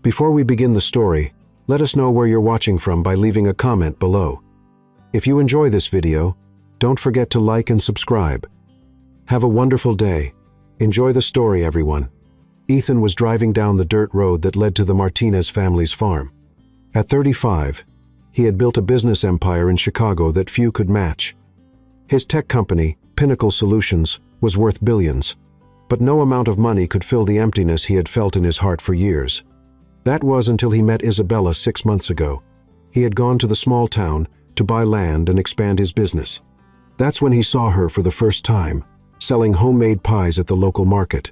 Before we begin the story, let us know where you're watching from by leaving a comment below. If you enjoy this video, don't forget to like and subscribe. Have a wonderful day. Enjoy the story, everyone. Ethan was driving down the dirt road that led to the Martinez family's farm. At 35, he had built a business empire in Chicago that few could match. His tech company, Pinnacle Solutions, was worth billions, but no amount of money could fill the emptiness he had felt in his heart for years. That was until he met Isabella 6 months ago. He had gone to the small town to buy land and expand his business. That's when he saw her for the first time, selling homemade pies at the local market.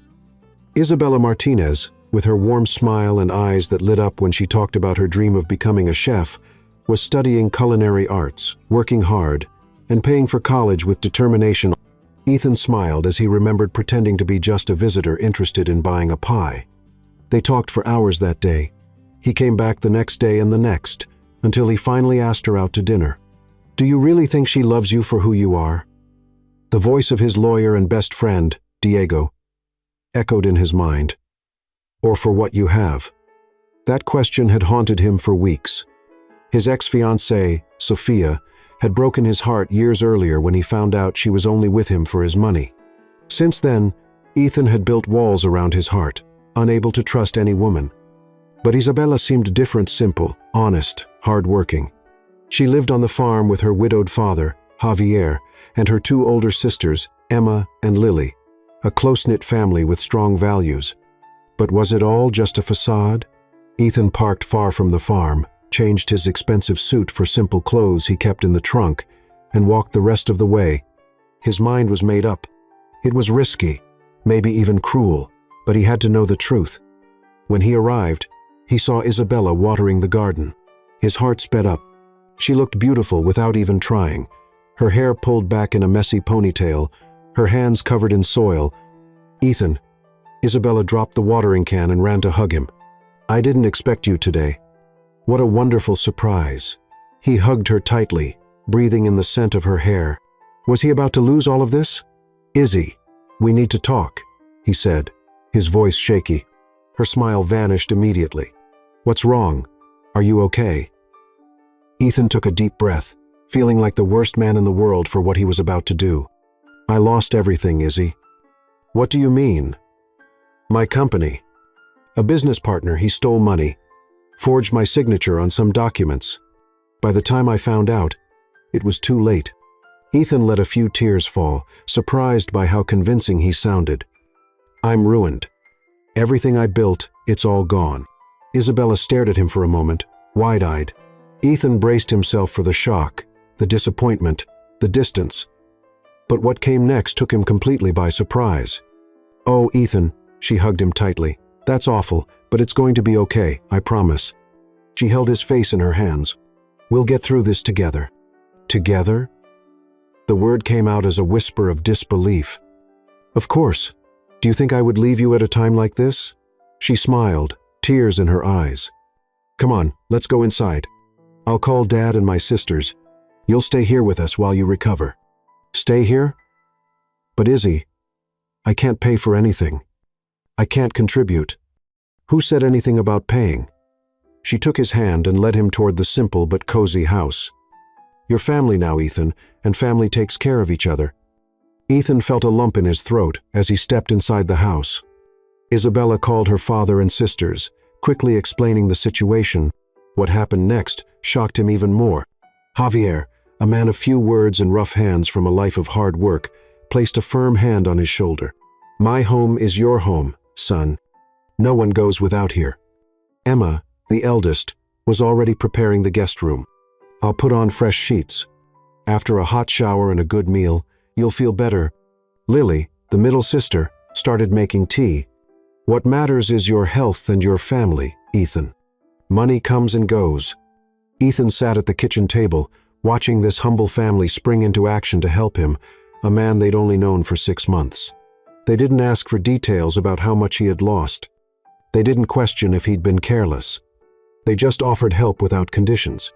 Isabella Martinez, with her warm smile and eyes that lit up when she talked about her dream of becoming a chef, was studying culinary arts, working hard, and paying for college with determination. Ethan smiled as he remembered pretending to be just a visitor interested in buying a pie. They talked for hours that day. He came back the next day and the next, until he finally asked her out to dinner. "Do you really think she loves you for who you are?" The voice of his lawyer and best friend, Diego, echoed in his mind. "Or for what you have?" That question had haunted him for weeks. His ex-fiancée, Sophia, had broken his heart years earlier when he found out she was only with him for his money. Since then, Ethan had built walls around his heart, unable to trust any woman. But Isabella seemed different, simple, honest, hard-working. She lived on the farm with her widowed father, Javier, and her 2 older sisters, Emma and Lily, a close-knit family with strong values. But was it all just a facade? Ethan parked far from the farm, changed his expensive suit for simple clothes he kept in the trunk, and walked the rest of the way. His mind was made up. It was risky, maybe even cruel, but he had to know the truth. When he arrived, he saw Isabella watering the garden. His heart sped up. She looked beautiful without even trying, her hair pulled back in a messy ponytail, her hands covered in soil. "Ethan," Isabella dropped the watering can and ran to hug him. "I didn't expect you today." What a wonderful surprise. He hugged her tightly, breathing in the scent of her hair. Was he about to lose all of this? "Izzy, we need to talk," he said, his voice shaky. Her smile vanished immediately. "What's wrong? Are you okay?" Ethan took a deep breath, feeling like the worst man in the world for what he was about to do. "I lost everything, Izzy." "What do you mean?" "My company. A business partner, he stole money, forged my signature on some documents. By the time I found out, it was too late." Ethan let a few tears fall, surprised by how convincing he sounded. "I'm ruined. Everything I built, it's all gone." Isabella stared at him for a moment, wide-eyed. Ethan braced himself for the shock, the disappointment, the distance. But what came next took him completely by surprise. "Oh, Ethan," she hugged him tightly. "That's awful, but it's going to be okay, I promise." She held his face in her hands. "We'll get through this together." "Together?" The word came out as a whisper of disbelief. "Of course. Do you think I would leave you at a time like this?" She smiled, tears in her eyes. "Come on, let's go inside. I'll call Dad and my sisters. You'll stay here with us while you recover." "Stay here?" "But Izzy, I can't pay for anything. I can't contribute." "Who said anything about paying?" She took his hand and led him toward the simple but cozy house. "You're family now, Ethan, and family takes care of each other." Ethan felt a lump in his throat as he stepped inside the house. Isabella called her father and sisters, quickly explaining the situation. What happened next shocked him even more. Javier, a man of few words and rough hands from a life of hard work, placed a firm hand on his shoulder. "My home is your home, son. No one goes without here." Emma, the eldest, was already preparing the guest room. "I'll put on fresh sheets. After a hot shower and a good meal, you'll feel better." Lily, the middle sister, started making tea. "What matters is your health and your family, Ethan. Money comes and goes." Ethan sat at the kitchen table, watching this humble family spring into action to help him, a man they'd only known for 6 months. They didn't ask for details about how much he had lost. They didn't question if he'd been careless. They just offered help without conditions.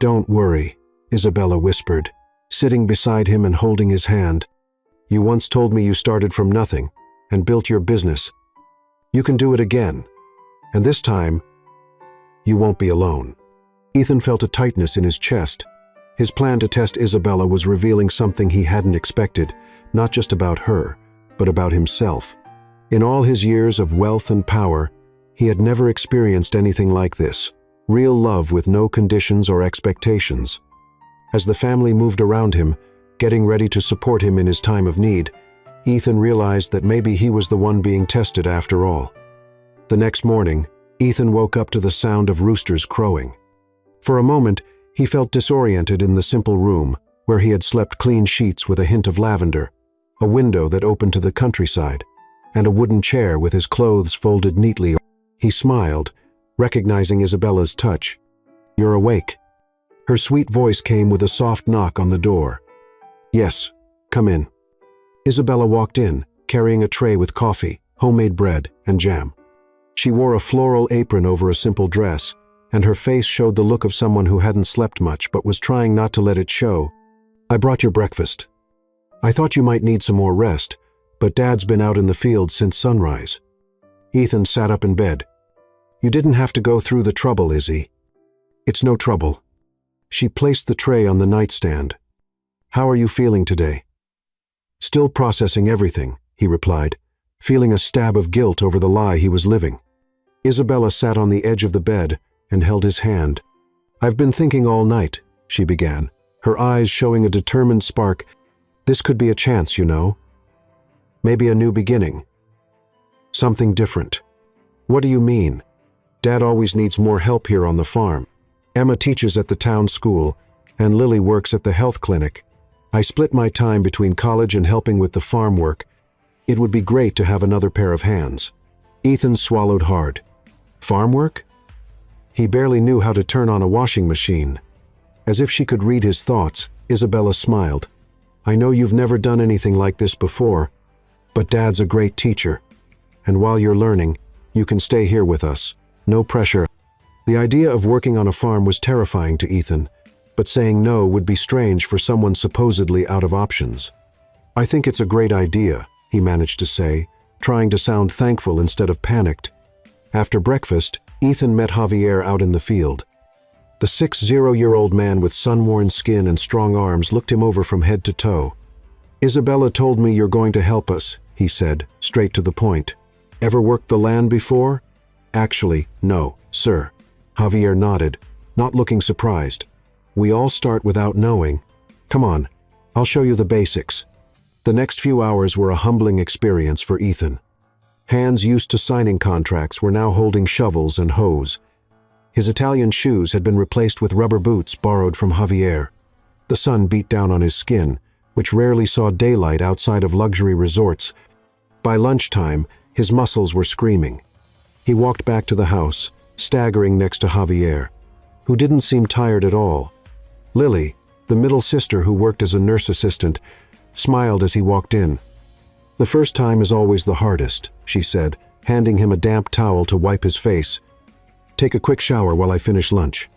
"Don't worry," Isabella whispered, sitting beside him and holding his hand. "You once told me you started from nothing and built your business. You can do it again. And this time, You won't be alone." Ethan felt a tightness in his chest. His plan to test Isabella was revealing something he hadn't expected, not just about her, but about himself. In all his years of wealth and power, he had never experienced anything like this. Real love with no conditions or expectations. As the family moved around him, getting ready to support him in his time of need, Ethan realized that maybe he was the one being tested after all. The next morning, Ethan woke up to the sound of roosters crowing. For a moment, he felt disoriented in the simple room, where he had slept clean sheets with a hint of lavender, a window that opened to the countryside, and a wooden chair with his clothes folded neatly. He smiled, recognizing Isabella's touch. "You're awake." Her sweet voice came with a soft knock on the door. "Yes, come in." Isabella walked in, carrying a tray with coffee, homemade bread, and jam. She wore a floral apron over a simple dress, and her face showed the look of someone who hadn't slept much but was trying not to let it show. "I brought your breakfast. I thought you might need some more rest, but Dad's been out in the field since sunrise." Ethan sat up in bed. "You didn't have to go through the trouble, Izzy." "It's no trouble." She placed the tray on the nightstand. "How are you feeling today?" "Still processing everything," he replied, feeling a stab of guilt over the lie he was living. Isabella sat on the edge of the bed and held his hand. "I've been thinking all night," she began, her eyes showing a determined spark. "This could be a chance, you know. Maybe a new beginning. Something different." "What do you mean?" "Dad always needs more help here on the farm. Emma teaches at the town school, and Lily works at the health clinic. I split my time between college and helping with the farm work. It would be great to have another pair of hands." Ethan swallowed hard. "Farm work?" He barely knew how to turn on a washing machine. As if she could read his thoughts, Isabella smiled. "I know you've never done anything like this before, but Dad's a great teacher. And while you're learning, you can stay here with us. No pressure." The idea of working on a farm was terrifying to Ethan, but saying no would be strange for someone supposedly out of options. "I think it's a great idea," he managed to say, trying to sound thankful instead of panicked. After breakfast, Ethan met Javier out in the field. The 60-year-old man with sun-worn skin and strong arms looked him over from head to toe. "Isabella told me you're going to help us," he said, straight to the point. "Ever worked the land before?" "Actually, no, sir." Javier nodded, not looking surprised. "We all start without knowing. Come on, I'll show you the basics." The next few hours were a humbling experience for Ethan. Hands used to signing contracts were now holding shovels and hoes. His Italian shoes had been replaced with rubber boots borrowed from Javier. The sun beat down on his skin, which rarely saw daylight outside of luxury resorts. By lunchtime, his muscles were screaming. He walked back to the house, staggering next to Javier, who didn't seem tired at all. Lily, the middle sister who worked as a nurse assistant, smiled as he walked in. "The first time is always the hardest," she said, handing him a damp towel to wipe his face. "Take a quick shower while I finish lunch."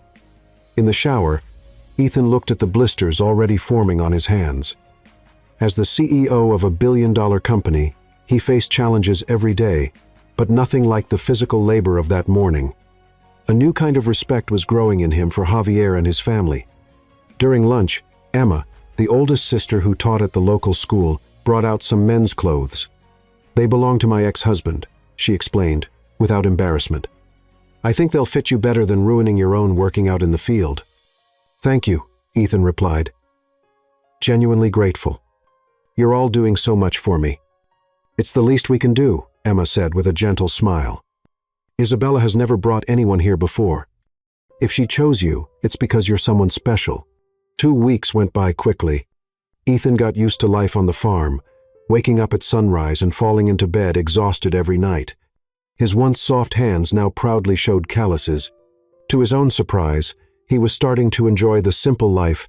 In the shower, Ethan looked at the blisters already forming on his hands. As the CEO of a billion-dollar company, he faced challenges every day, but nothing like the physical labor of that morning. A new kind of respect was growing in him for Javier and his family. During lunch, Emma, the oldest sister who taught at the local school, brought out some men's clothes. "They belong to my ex-husband," she explained, without embarrassment. "I think they'll fit you better than ruining your own working out in the field." "Thank you," Ethan replied. "Genuinely grateful. You're all doing so much for me." "It's the least we can do," Emma said with a gentle smile. "Isabella has never brought anyone here before. If she chose you, it's because you're someone special." 2 weeks went by quickly. Ethan got used to life on the farm, waking up at sunrise and falling into bed exhausted every night. His once soft hands now proudly showed calluses. To his own surprise, he was starting to enjoy the simple life.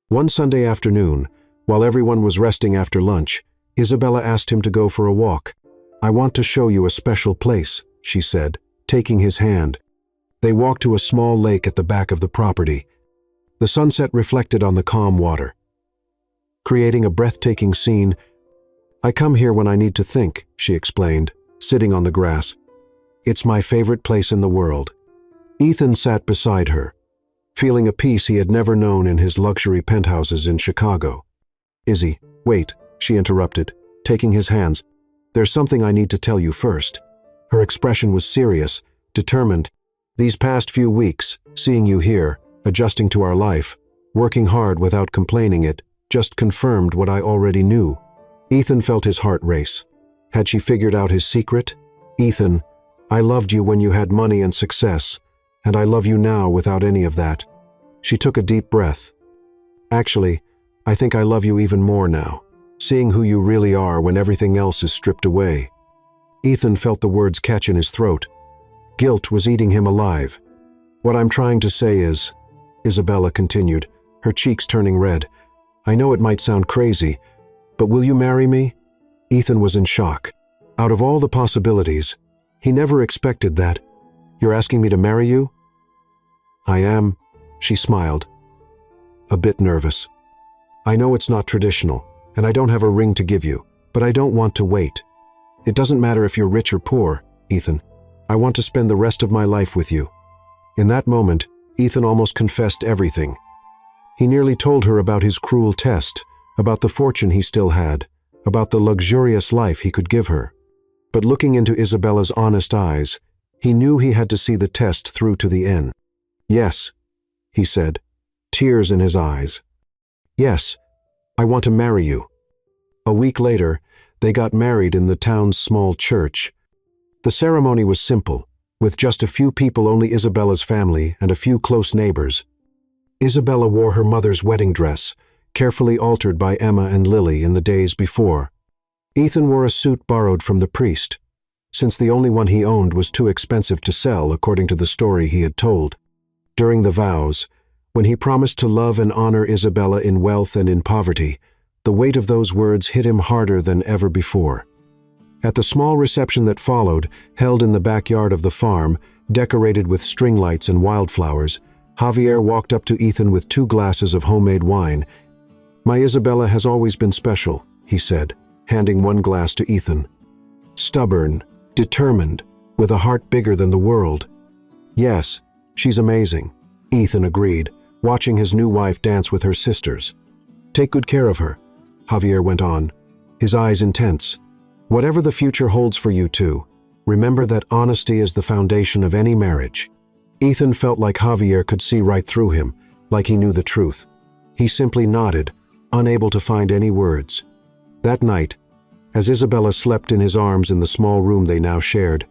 One Sunday afternoon, while everyone was resting after lunch, Isabella asked him to go for a walk. "I want to show you a special place," she said, taking his hand. They walked to a small lake at the back of the property. The sunset reflected on the calm water, creating a breathtaking scene. "I come here when I need to think," she explained, sitting on the grass. "It's my favorite place in the world." Ethan sat beside her, feeling a peace he had never known in his luxury penthouses in Chicago. "Izzy, wait," she interrupted, taking his hands. "There's something I need to tell you first." Her expression was serious, determined. "These past few weeks, seeing you here, adjusting to our life, working hard without complaining it, just confirmed what I already knew." Ethan felt his heart race. Had she figured out his secret? "Ethan, I loved you when you had money and success, and I love you now without any of that." She took a deep breath. "Actually, I think I love you even more now, seeing who you really are when everything else is stripped away." Ethan felt the words catch in his throat. Guilt was eating him alive. "What I'm trying to say is," Isabella continued, her cheeks turning red, "I know it might sound crazy, but will you marry me?" Ethan was in shock. Out of all the possibilities, he never expected that. "You're asking me to marry you?" "I am," she smiled, a bit nervous. "I know it's not traditional, and I don't have a ring to give you, but I don't want to wait. It doesn't matter if you're rich or poor, Ethan. I want to spend the rest of my life with you." In that moment, Ethan almost confessed everything. He nearly told her about his cruel test, about the fortune he still had, about the luxurious life he could give her. But looking into Isabella's honest eyes, he knew he had to see the test through to the end. "Yes," he said, tears in his eyes. "Yes, I want to marry you." A week later, they got married in the town's small church. The ceremony was simple, with just a few people, only Isabella's family and a few close neighbors. Isabella wore her mother's wedding dress, carefully altered by Emma and Lily in the days before. Ethan wore a suit borrowed from the priest, since the only one he owned was too expensive to sell, according to the story he had told. During the vows, when he promised to love and honor Isabella in wealth and in poverty, the weight of those words hit him harder than ever before. At the small reception that followed, held in the backyard of the farm, decorated with string lights and wildflowers, Javier walked up to Ethan with 2 glasses of homemade wine. "My Isabella has always been special," he said, handing 1 glass to Ethan. "Stubborn, determined, with a heart bigger than the world." "Yes, she's amazing," Ethan agreed, watching his new wife dance with her sisters. "Take good care of her," Javier went on, his eyes intense. "Whatever the future holds for you two, remember that honesty is the foundation of any marriage." Ethan felt like Javier could see right through him, like he knew the truth. He simply nodded, unable to find any words. That night, as Isabella slept in his arms in the small room they now shared,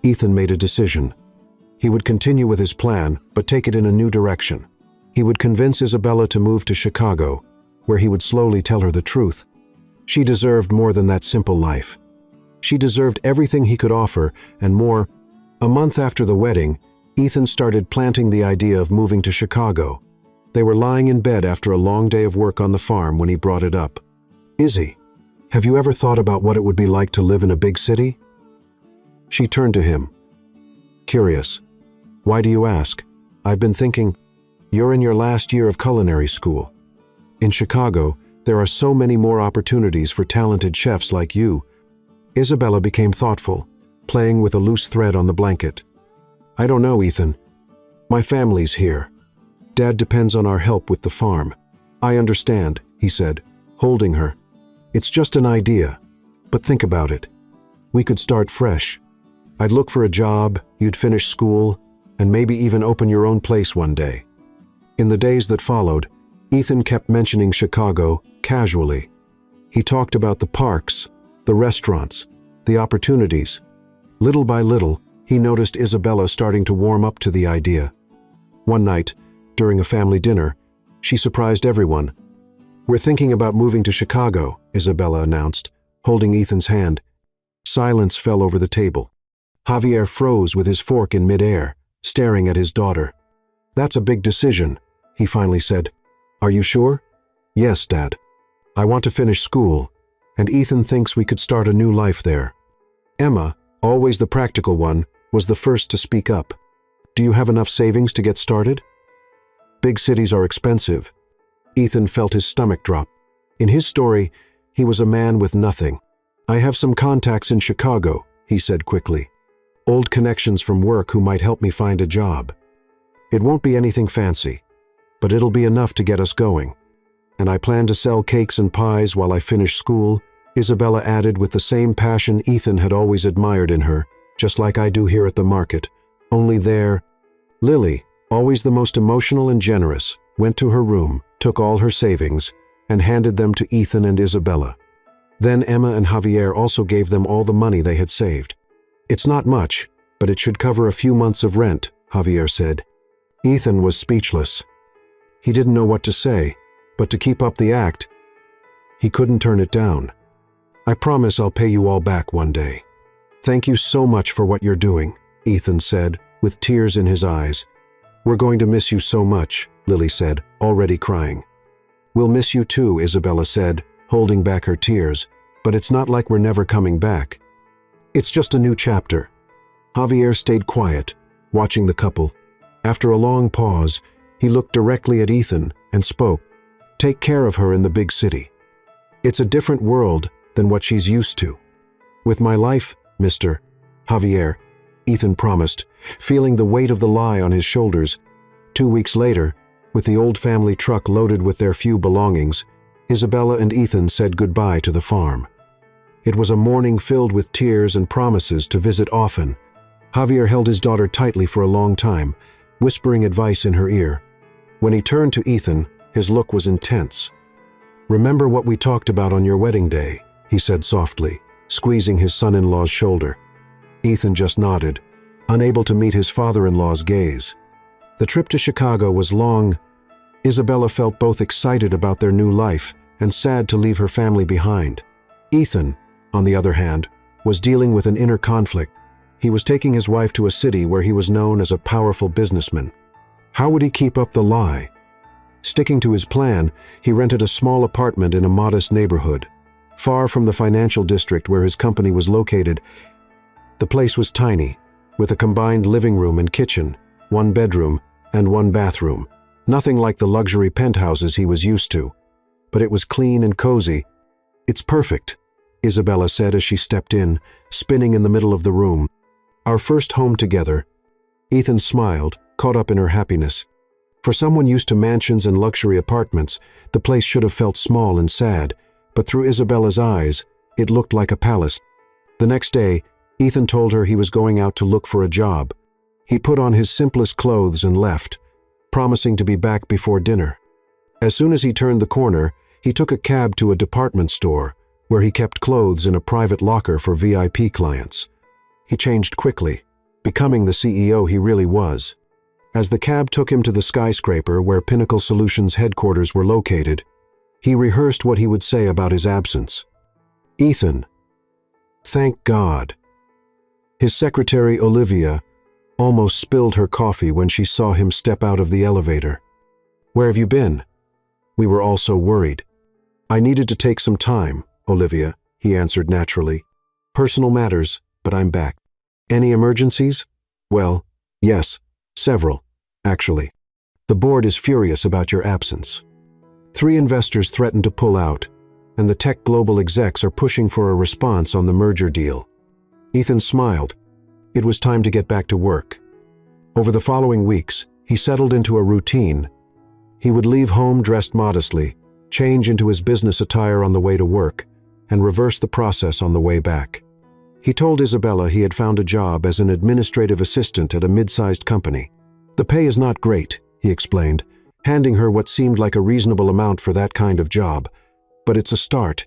Ethan made a decision. He would continue with his plan, but take it in a new direction. He would convince Isabella to move to Chicago, where he would slowly tell her the truth. She deserved more than that simple life. She deserved everything he could offer, and more. A month after the wedding, Ethan started planting the idea of moving to Chicago. They were lying in bed after a long day of work on the farm when he brought it up. "Izzy, have you ever thought about what it would be like to live in a big city?" She turned to him, curious. "Why do you ask?" "I've been thinking, you're in your last year of culinary school. In Chicago, there are so many more opportunities for talented chefs like you." Isabella became thoughtful, playing with a loose thread on the blanket. "I don't know, Ethan. My family's here. Dad depends on our help with the farm." "I understand," he said, holding her. "It's just an idea, but think about it. We could start fresh. I'd look for a job, you'd finish school, and maybe even open your own place one day." In the days that followed, Ethan kept mentioning Chicago casually. He talked about the parks, the restaurants, the opportunities. Little by little, he noticed Isabella starting to warm up to the idea. One night, during a family dinner, she surprised everyone. "We're thinking about moving to Chicago," Isabella announced, holding Ethan's hand. Silence fell over the table. Javier froze with his fork in midair, staring at his daughter. "That's a big decision," he finally said. "Are you sure?" "Yes, Dad. I want to finish school, and Ethan thinks we could start a new life there." Emma, always the practical one, was the first to speak up. "Do you have enough savings to get started?" "Big cities are expensive." Ethan felt his stomach drop. In his story, he was a man with nothing. "I have some contacts in Chicago," he said quickly. old connections from work who might help me find a job. It won't be anything fancy, but it'll be enough to get us going. And I plan to sell cakes and pies while I finish school," Isabella added with the same passion Ethan had always admired in her, "just like I do here at the market. Only there—" Lily, always the most emotional and generous, went to her room, took all her savings, and handed them to Ethan and Isabella. Then Emma and Javier also gave them all the money they had saved. "It's not much, but it should cover a few months of rent," Javier said. Ethan was speechless. He didn't know what to say, but to keep up the act, he couldn't turn it down. "I promise I'll pay you all back one day." "Thank you so much for what you're doing," Ethan said, with tears in his eyes. "We're going to miss you so much," Lily said, already crying. "We'll miss you too," Isabella said, holding back her tears, "but it's not like we're never coming back. It's just a new chapter." Javier stayed quiet, watching the couple. After a long pause, he looked directly at Ethan and spoke. "Take care of her in the big city. It's a different world than what she's used to." "With my life, Mr. Javier," Ethan promised, feeling the weight of the lie on his shoulders. 2 weeks later, with the old family truck loaded with their few belongings, Isabella and Ethan said goodbye to the farm. It was a morning filled with tears and promises to visit often. Javier held his daughter tightly for a long time, whispering advice in her ear. When he turned to Ethan, his look was intense. "Remember what we talked about on your wedding day," he said softly, squeezing his son-in-law's shoulder. Ethan just nodded, unable to meet his father-in-law's gaze. The trip to Chicago was long. Isabella felt both excited about their new life and sad to leave her family behind. Ethan, on the other hand, was dealing with an inner conflict. He was taking his wife to a city where he was known as a powerful businessman. How would he keep up the lie? Sticking to his plan, he rented a small apartment in a modest neighborhood, far from the financial district where his company was located. The place was tiny, with a combined living room and kitchen, 1 bedroom, and 1 bathroom. Nothing like the luxury penthouses he was used to, but it was clean and cozy. "It's perfect," Isabella said as she stepped in, spinning in the middle of the room. "Our first home together." Ethan smiled, caught up in her happiness. For someone used to mansions and luxury apartments, the place should have felt small and sad, but through Isabella's eyes, it looked like a palace. The next day, Ethan told her he was going out to look for a job. He put on his simplest clothes and left, promising to be back before dinner. As soon as he turned the corner, he took a cab to a department store, where he kept clothes in a private locker for VIP clients. He changed quickly, becoming the CEO he really was. As the cab took him to the skyscraper where Pinnacle Solutions headquarters were located, he rehearsed what he would say about his absence. "Ethan, thank God." His secretary, Olivia, almost spilled her coffee when she saw him step out of the elevator. "Where have you been?" "We were all so worried." "I needed to take some time, Olivia," he answered naturally. "Personal matters, but I'm back." "Any emergencies?" "Well, yes, several, actually. The board is furious about your absence. 3 investors threatened to pull out, and the tech global execs are pushing for a response on the merger deal." Ethan smiled. It was time to get back to work. Over the following weeks, he settled into a routine. He would leave home dressed modestly, change into his business attire on the way to work, and reverse the process on the way back. He told Isabella he had found a job as an administrative assistant at a mid-sized company. "The pay is not great," he explained, handing her what seemed like a reasonable amount for that kind of job, "but it's a start."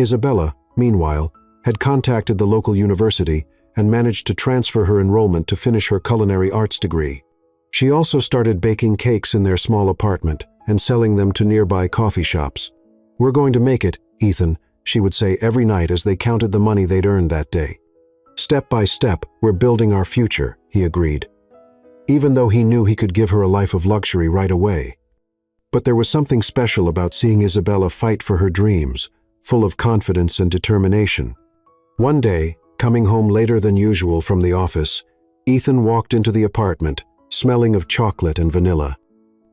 Isabella, meanwhile, had contacted the local university and managed to transfer her enrollment to finish her culinary arts degree. She also started baking cakes in their small apartment and selling them to nearby coffee shops. "We're going to make it, Ethan," she would say every night as they counted the money they'd earned that day. "Step by step, we're building our future," he agreed, even though he knew he could give her a life of luxury right away. But there was something special about seeing Isabella fight for her dreams, full of confidence and determination. One day, coming home later than usual from the office, Ethan walked into the apartment, smelling of chocolate and vanilla.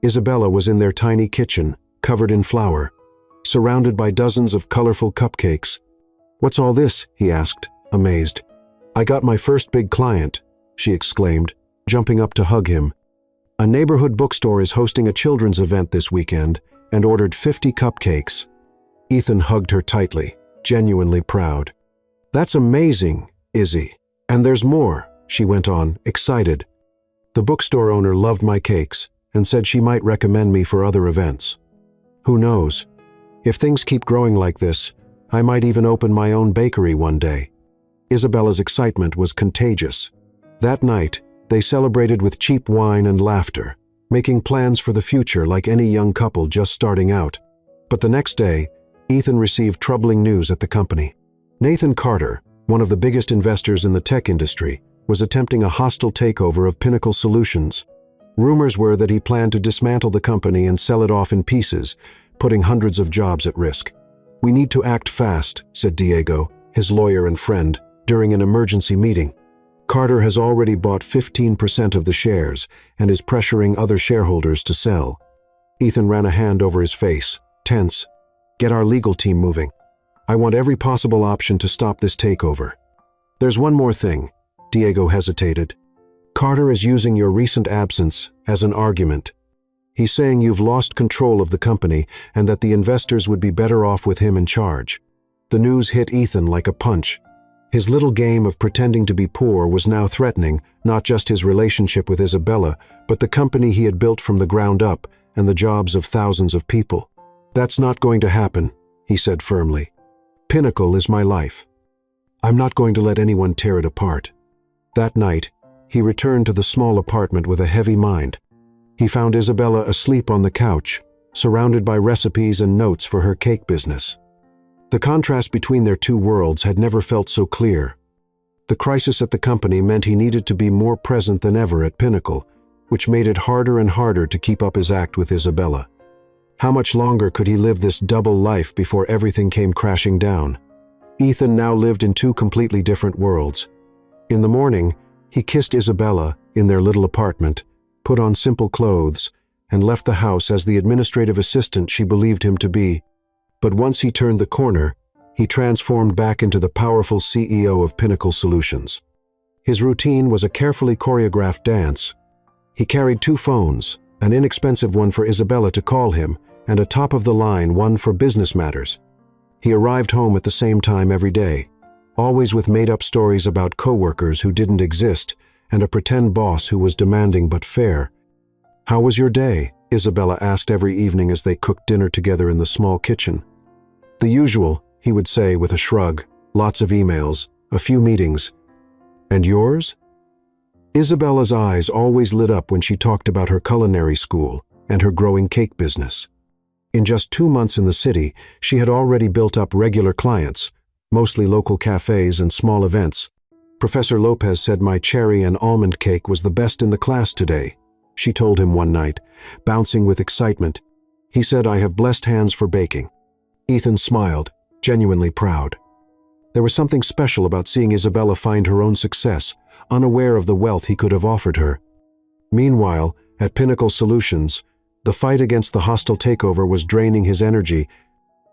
Isabella was in their tiny kitchen, covered in flour, surrounded by dozens of colorful cupcakes. "What's all this?" he asked, amazed. "I got my first big client," she exclaimed, jumping up to hug him. "A neighborhood bookstore is hosting a children's event this weekend and ordered 50 cupcakes." Ethan hugged her tightly, genuinely proud. "That's amazing, Izzy. And there's more," she went on, excited. "The bookstore owner loved my cakes and said she might recommend me for other events. Who knows? If things keep growing like this, I might even open my own bakery one day." Isabella's excitement was contagious. That night, they celebrated with cheap wine and laughter, making plans for the future like any young couple just starting out. But the next day, Ethan received troubling news at the company. Nathan Carter, one of the biggest investors in the tech industry, was attempting a hostile takeover of Pinnacle Solutions. Rumors were that he planned to dismantle the company and sell it off in pieces, putting hundreds of jobs at risk. "We need to act fast," said Diego, his lawyer and friend, during an emergency meeting. "Carter has already bought 15% of the shares and is pressuring other shareholders to sell." Ethan ran a hand over his face, tense. "Get our legal team moving. I want every possible option to stop this takeover." "There's one more thing," Diego hesitated. "Carter is using your recent absence as an argument. He's saying you've lost control of the company and that the investors would be better off with him in charge." The news hit Ethan like a punch. His little game of pretending to be poor was now threatening not just his relationship with Isabella, but the company he had built from the ground up and the jobs of thousands of people. "That's not going to happen," he said firmly. "Pinnacle is my life. I'm not going to let anyone tear it apart." That night, he returned to the small apartment with a heavy mind. He found Isabella asleep on the couch, surrounded by recipes and notes for her cake business. The contrast between their two worlds had never felt so clear. The crisis at the company meant he needed to be more present than ever at Pinnacle, which made it harder and harder to keep up his act with Isabella. How much longer could he live this double life before everything came crashing down? Ethan now lived in two completely different worlds. In the morning, he kissed Isabella in their little apartment, put on simple clothes, and left the house as the administrative assistant she believed him to be. But once he turned the corner, he transformed back into the powerful CEO of Pinnacle Solutions. His routine was a carefully choreographed dance. He carried two phones, an inexpensive one for Isabella to call him, and a top-of-the-line one for business matters. He arrived home at the same time every day, always with made-up stories about coworkers who didn't exist and a pretend boss who was demanding but fair. "How was your day?" Isabella asked every evening as they cooked dinner together in the small kitchen. "The usual," he would say with a shrug, "lots of emails, a few meetings." "And yours?" Isabella's eyes always lit up when she talked about her culinary school and her growing cake business. In just 2 months in the city, she had already built up regular clients, mostly local cafes and small events. "Professor Lopez said my cherry and almond cake was the best in the class today," she told him one night, bouncing with excitement. "He said I have blessed hands for baking." Ethan smiled, genuinely proud. There was something special about seeing Isabella find her own success, unaware of the wealth he could have offered her. Meanwhile, at Pinnacle Solutions, the fight against the hostile takeover was draining his energy.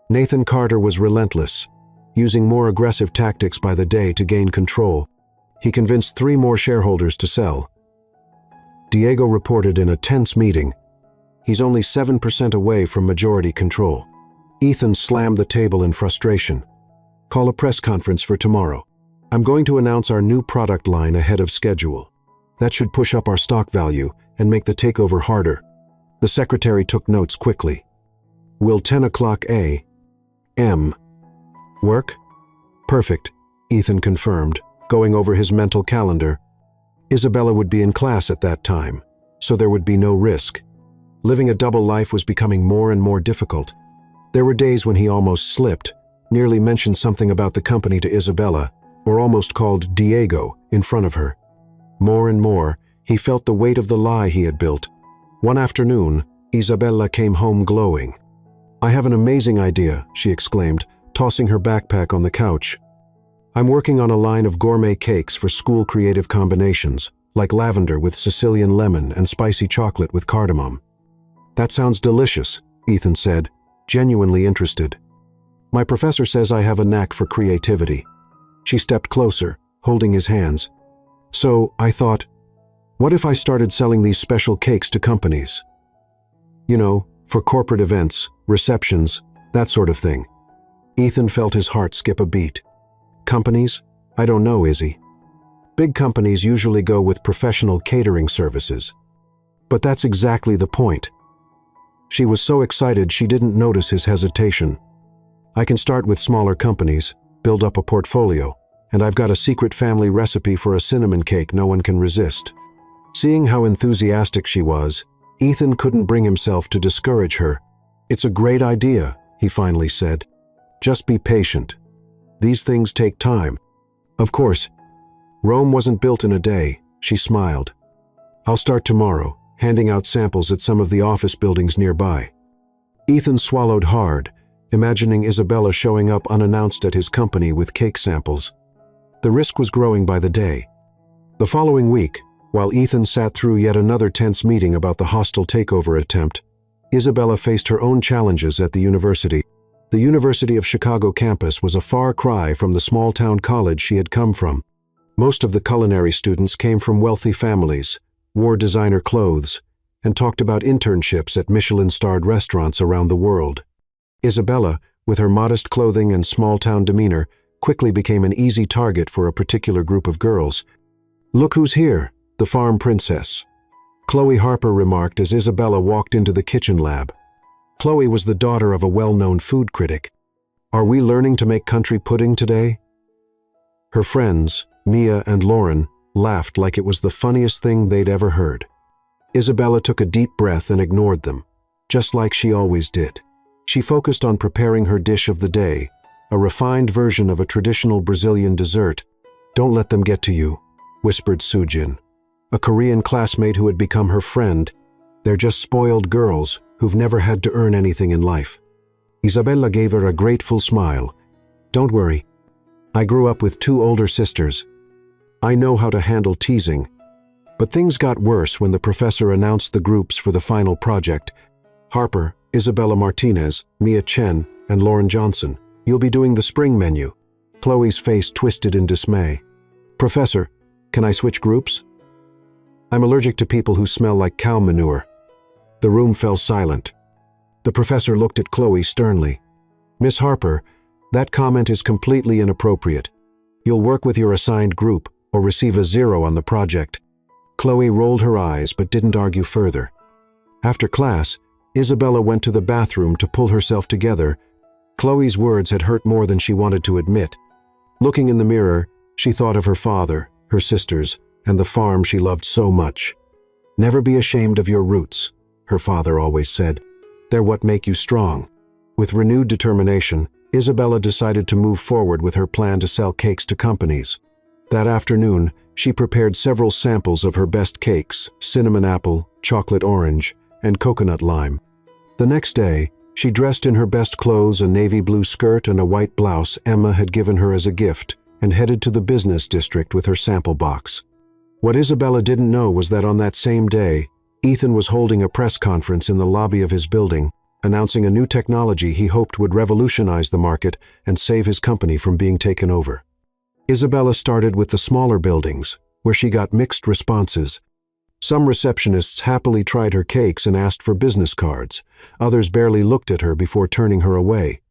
Nathan Carter was relentless, using more aggressive tactics by the day to gain control. He convinced 3 more shareholders to sell. Diego reported in a tense meeting, "He's only 7% away from majority control." Ethan slammed the table in frustration. "Call a press conference for tomorrow. I'm going to announce our new product line ahead of schedule. That should push up our stock value and make the takeover harder." The secretary took notes quickly. "Will 10 o'clock a.m. work?" "Perfect," Ethan confirmed, going over his mental calendar. Isabella would be in class at that time, so there would be no risk. Living a double life was becoming more and more difficult. There were days when he almost slipped, nearly mentioned something about the company to Isabella, or almost called Diego in front of her. More and more, he felt the weight of the lie he had built. One afternoon, Isabella came home glowing. "I have an amazing idea," she exclaimed, tossing her backpack on the couch. "I'm working on a line of gourmet cakes for school creative combinations, like lavender with Sicilian lemon and spicy chocolate with cardamom." "That sounds delicious," Ethan said, genuinely interested. "My professor says I have a knack for creativity." She stepped closer, holding his hands. So, I thought, what if I started selling these special cakes to companies? You know, for corporate events, receptions, that sort of thing. Ethan felt his heart skip a beat. Companies? I don't know, Izzy. Big companies usually go with professional catering services. But that's exactly the point. She was so excited she didn't notice his hesitation. I can start with smaller companies, build up a portfolio, and I've got a secret family recipe for a cinnamon cake no one can resist. Seeing how enthusiastic she was, Ethan couldn't bring himself to discourage her. It's a great idea, he finally said. Just be patient. These things take time. Of course, Rome wasn't built in a day, she smiled. I'll start tomorrow, handing out samples at some of the office buildings nearby. Ethan swallowed hard, imagining Isabella showing up unannounced at his company with cake samples. The risk was growing by the day. The following week, while Ethan sat through yet another tense meeting about the hostile takeover attempt, Isabella faced her own challenges at the university. The University of Chicago campus was a far cry from the small-town college she had come from. Most of the culinary students came from wealthy families, wore designer clothes, and talked about internships at Michelin-starred restaurants around the world. Isabella, with her modest clothing and small-town demeanor, quickly became an easy target for a particular group of girls. "Look who's here, the farm princess," Chloe Harper remarked as Isabella walked into the kitchen lab. Chloe was the daughter of a well-known food critic. "Are we learning to make country pudding today?" Her friends, Mia and Lauren, laughed like it was the funniest thing they'd ever heard. Isabella took a deep breath and ignored them, just like she always did. She focused on preparing her dish of the day, a refined version of a traditional Brazilian dessert. "Don't let them get to you," whispered Sujin, a Korean classmate who had become her friend. "They're just spoiled girls who've never had to earn anything in life." Isabella gave her a grateful smile. "Don't worry. I grew up with 2 older sisters. I know how to handle teasing." But things got worse when the professor announced the groups for the final project. "Harper, Isabella Martinez, Mia Chen, and Lauren Johnson. You'll be doing the spring menu." Chloe's face twisted in dismay. "Professor, can I switch groups? I'm allergic to people who smell like cow manure." The room fell silent. The professor looked at Chloe sternly. "Miss Harper, that comment is completely inappropriate. You'll work with your assigned group or receive a 0 on the project." Chloe rolled her eyes but didn't argue further. After class, Isabella went to the bathroom to pull herself together. Chloe's words had hurt more than she wanted to admit. Looking in the mirror, she thought of her father, her sisters, and the farm she loved so much. "Never be ashamed of your roots," her father always said. "They're what make you strong." With renewed determination, Isabella decided to move forward with her plan to sell cakes to companies. That afternoon, she prepared several samples of her best cakes: cinnamon apple, chocolate orange, and coconut lime. The next day, she dressed in her best clothes, a navy blue skirt and a white blouse Emma had given her as a gift, and headed to the business district with her sample box. What Isabella didn't know was that on that same day, Ethan was holding a press conference in the lobby of his building, announcing a new technology he hoped would revolutionize the market and save his company from being taken over. Isabella started with the smaller buildings, where she got mixed responses. Some receptionists happily tried her cakes and asked for business cards. Others barely looked at her before turning her away.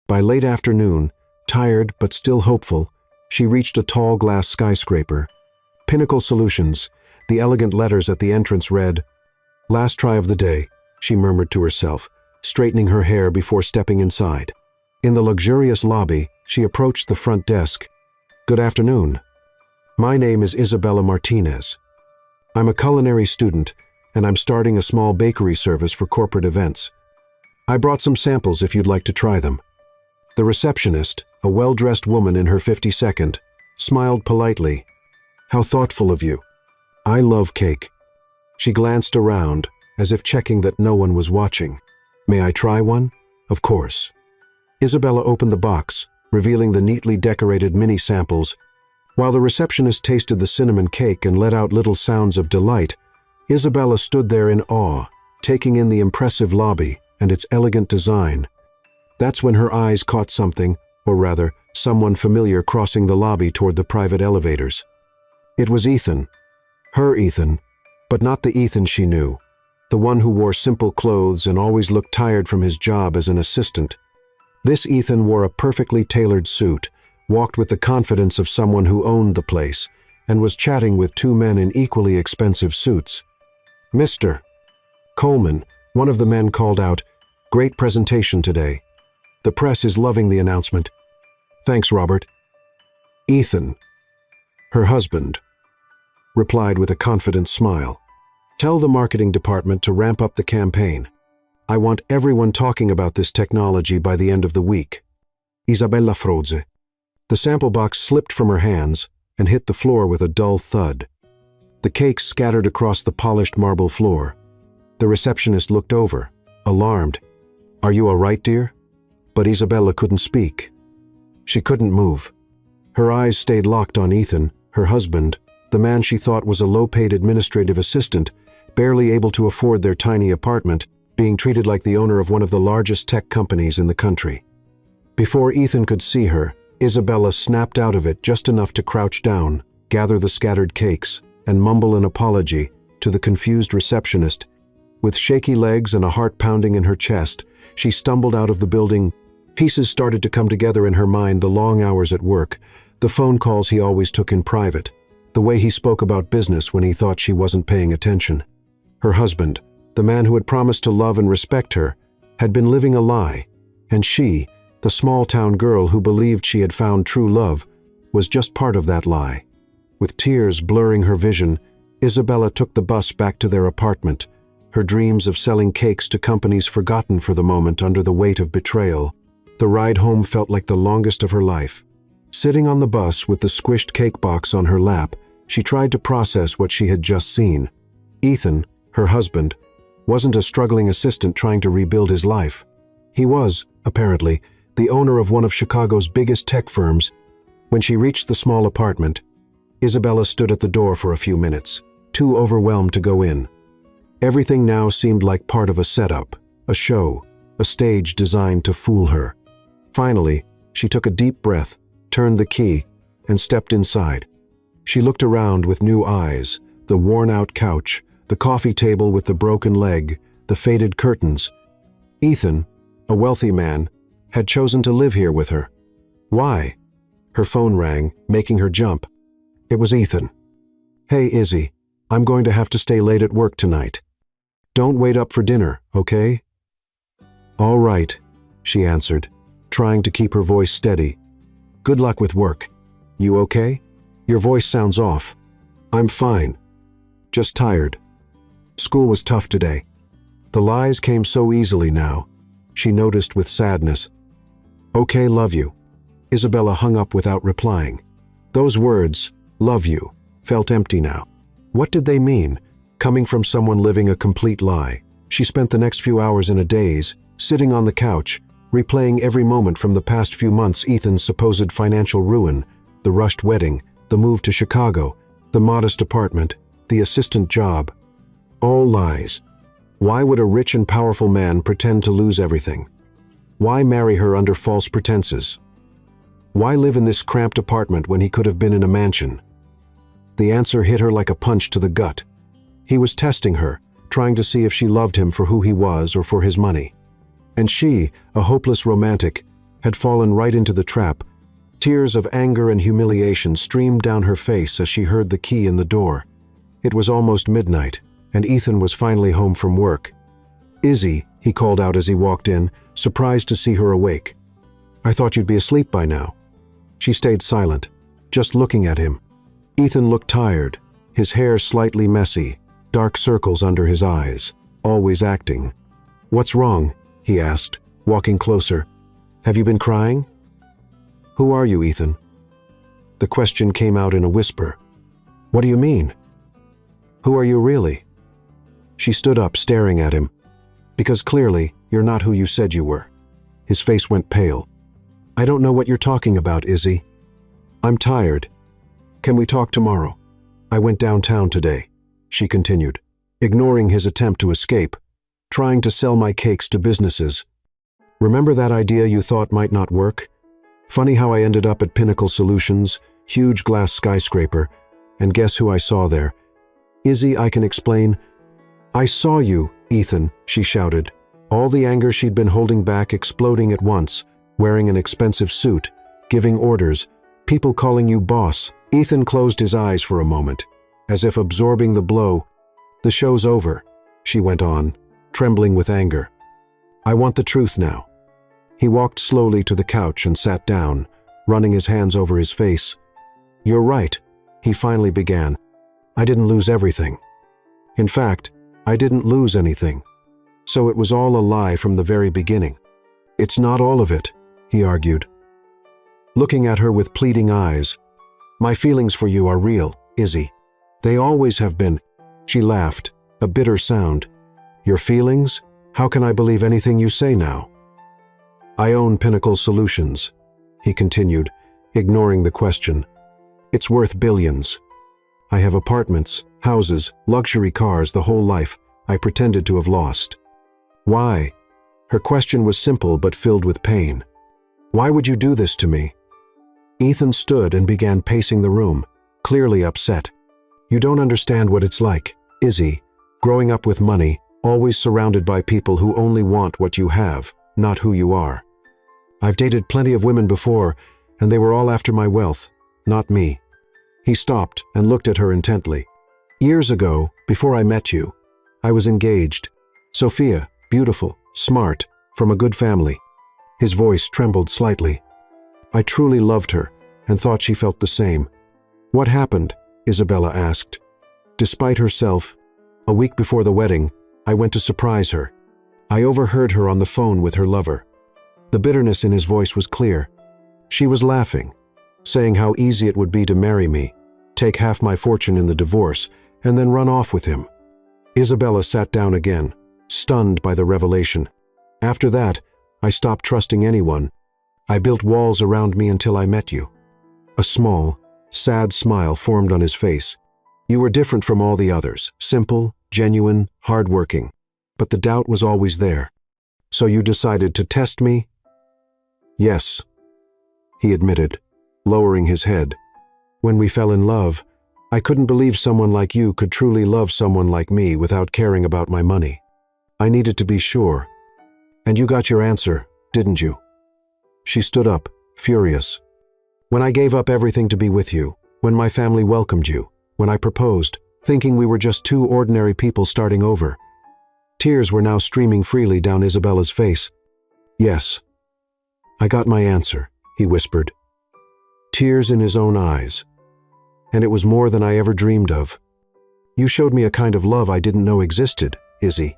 By late afternoon, tired but still hopeful, she reached a tall glass skyscraper. Pinnacle Solutions. The elegant letters at the entrance read, "Last try of the day," she murmured to herself, straightening her hair before stepping inside. In the luxurious lobby, she approached the front desk. "Good afternoon. My name is Isabella Martinez. I'm a culinary student, and I'm starting a small bakery service for corporate events. I brought some samples if you'd like to try them." The receptionist, a well-dressed woman in her 52nd, smiled politely. "How thoughtful of you. I love cake." She glanced around, as if checking that no one was watching. "May I try one?" "Of course." Isabella opened the box, revealing the neatly decorated mini samples. While the receptionist tasted the cinnamon cake and let out little sounds of delight, Isabella stood there in awe, taking in the impressive lobby and its elegant design. That's when her eyes caught something, or rather, someone familiar crossing the lobby toward the private elevators. It was Ethan. Her Ethan, but not the Ethan she knew. The one who wore simple clothes and always looked tired from his job as an assistant. This Ethan wore a perfectly tailored suit, walked with the confidence of someone who owned the place, and was chatting with two men in equally expensive suits. "Mr. Coleman," one of the men called out, "Great presentation today. The press is loving the announcement." "Thanks, Robert." Ethan, her husband, replied with a confident smile. "Tell the marketing department to ramp up the campaign. I want everyone talking about this technology by the end of the week. Isabella Froze." The sample box slipped from her hands and hit the floor with a dull thud. The cakes scattered across the polished marble floor. The receptionist looked over, alarmed. "Are you all right, dear?" But Isabella couldn't speak. She couldn't move. Her eyes stayed locked on Ethan, her husband, the man she thought was a low-paid administrative assistant, barely able to afford their tiny apartment, being treated like the owner of one of the largest tech companies in the country. Before Ethan could see her, Isabella snapped out of it just enough to crouch down, gather the scattered cakes, and mumble an apology to the confused receptionist. With shaky legs and a heart pounding in her chest, she stumbled out of the building. Pieces started to come together in her mind: the long hours at work, the phone calls he always took in private, the way he spoke about business when he thought she wasn't paying attention. Her husband, the man who had promised to love and respect her, had been living a lie, and she, the small-town girl who believed she had found true love, was just part of that lie. With tears blurring her vision, Isabella took the bus back to their apartment, her dreams of selling cakes to companies forgotten for the moment under the weight of betrayal. The ride home felt like the longest of her life. Sitting on the bus with the squished cake box on her lap, she tried to process what she had just seen. Ethan, her husband, wasn't a struggling assistant trying to rebuild his life. He was, apparently, the owner of one of Chicago's biggest tech firms. When she reached the small apartment, Isabella stood at the door for a few minutes, too overwhelmed to go in. Everything now seemed like part of a setup, a show, a stage designed to fool her. Finally, she took a deep breath, turned the key, and stepped inside. She looked around with new eyes: the worn-out couch, the coffee table with the broken leg, the faded curtains. Ethan, a wealthy man, had chosen to live here with her. Why? Her phone rang, making her jump. It was Ethan. "Hey, Izzy, I'm going to have to stay late at work tonight. Don't wait up for dinner, okay?" "All right," she answered, trying to keep her voice steady. "Good luck with work. You okay? Your voice sounds off." "I'm fine. Just tired. School was tough today." The lies came so easily now, she noticed with sadness. "Okay, love you." Isabella hung up without replying. Those words, "love you," felt empty now. What did they mean, coming from someone living a complete lie? She spent the next few hours in a daze, sitting on the couch, replaying every moment from the past few months: Ethan's supposed financial ruin, the rushed wedding, the move to Chicago, the modest apartment, the assistant job. All lies. Why would a rich and powerful man pretend to lose everything? Why marry her under false pretenses? Why live in this cramped apartment when he could have been in a mansion? The answer hit her like a punch to the gut. He was testing her, trying to see if she loved him for who he was or for his money. And she, a hopeless romantic, had fallen right into the trap. Tears of anger and humiliation streamed down her face as she heard the key in the door. It was almost midnight, and Ethan was finally home from work. "Izzy," he called out as he walked in, surprised to see her awake. "I thought you'd be asleep by now." She stayed silent, just looking at him. Ethan looked tired, his hair slightly messy, dark circles under his eyes, always acting. "What's wrong?" he asked, walking closer. "Have you been crying?" "Who are you, Ethan?" The question came out in a whisper. "What do you mean? Who are you really?" She stood up, staring at him. "Because clearly, you're not who you said you were." His face went pale. "I don't know what you're talking about, Izzy. I'm tired. Can we talk tomorrow? I went downtown today," she continued, ignoring his attempt to escape, "trying to sell my cakes to businesses. Remember that idea you thought might not work? Funny how I ended up at Pinnacle Solutions, huge glass skyscraper, and guess who I saw there? Izzy, I can explain. I saw you, Ethan, she shouted, all the anger she'd been holding back exploding at once, wearing an expensive suit, giving orders, people calling you boss. Ethan closed his eyes for a moment, as if absorbing the blow. The show's over, she went on, trembling with anger. I want the truth now. He walked slowly to the couch and sat down, running his hands over his face. You're right, he finally began. I didn't lose everything. In fact, I didn't lose anything. So it was all a lie from the very beginning. It's not all of it, he argued, looking at her with pleading eyes. My feelings for you are real, Izzy. They always have been. She laughed, a bitter sound. Your feelings? How can I believe anything you say now? I own Pinnacle Solutions, he continued, ignoring the question. It's worth billions. I have apartments, houses, luxury cars, the whole life I pretended to have lost. Why? Her question was simple but filled with pain. Why would you do this to me? Ethan stood and began pacing the room, clearly upset. You don't understand what it's like, Izzy, growing up with money, always surrounded by people who only want what you have, not who you are. I've dated plenty of women before, and they were all after my wealth, not me. He stopped and looked at her intently. Years ago, before I met you, I was engaged. Sophia, beautiful, smart, from a good family. His voice trembled slightly. I truly loved her and thought she felt the same. What happened? Isabella asked. Despite herself, a week before the wedding, I went to surprise her. I overheard her on the phone with her lover. The bitterness in his voice was clear. She was laughing, saying how easy it would be to marry me, take half my fortune in the divorce, and then run off with him. Isabella sat down again, stunned by the revelation. After that, I stopped trusting anyone. I built walls around me until I met you. A small, sad smile formed on his face. You were different from all the others, simple, genuine, hardworking. But the doubt was always there. So you decided to test me? Yes, he admitted, lowering his head. When we fell in love, I couldn't believe someone like you could truly love someone like me without caring about my money. I needed to be sure. And you got your answer, didn't you? She stood up, furious. When I gave up everything to be with you, when my family welcomed you, when I proposed, thinking we were just two ordinary people starting over. Tears were now streaming freely down Isabella's face. Yes. I got my answer, he whispered. Tears in his own eyes. And it was more than I ever dreamed of. You showed me a kind of love I didn't know existed, Izzy.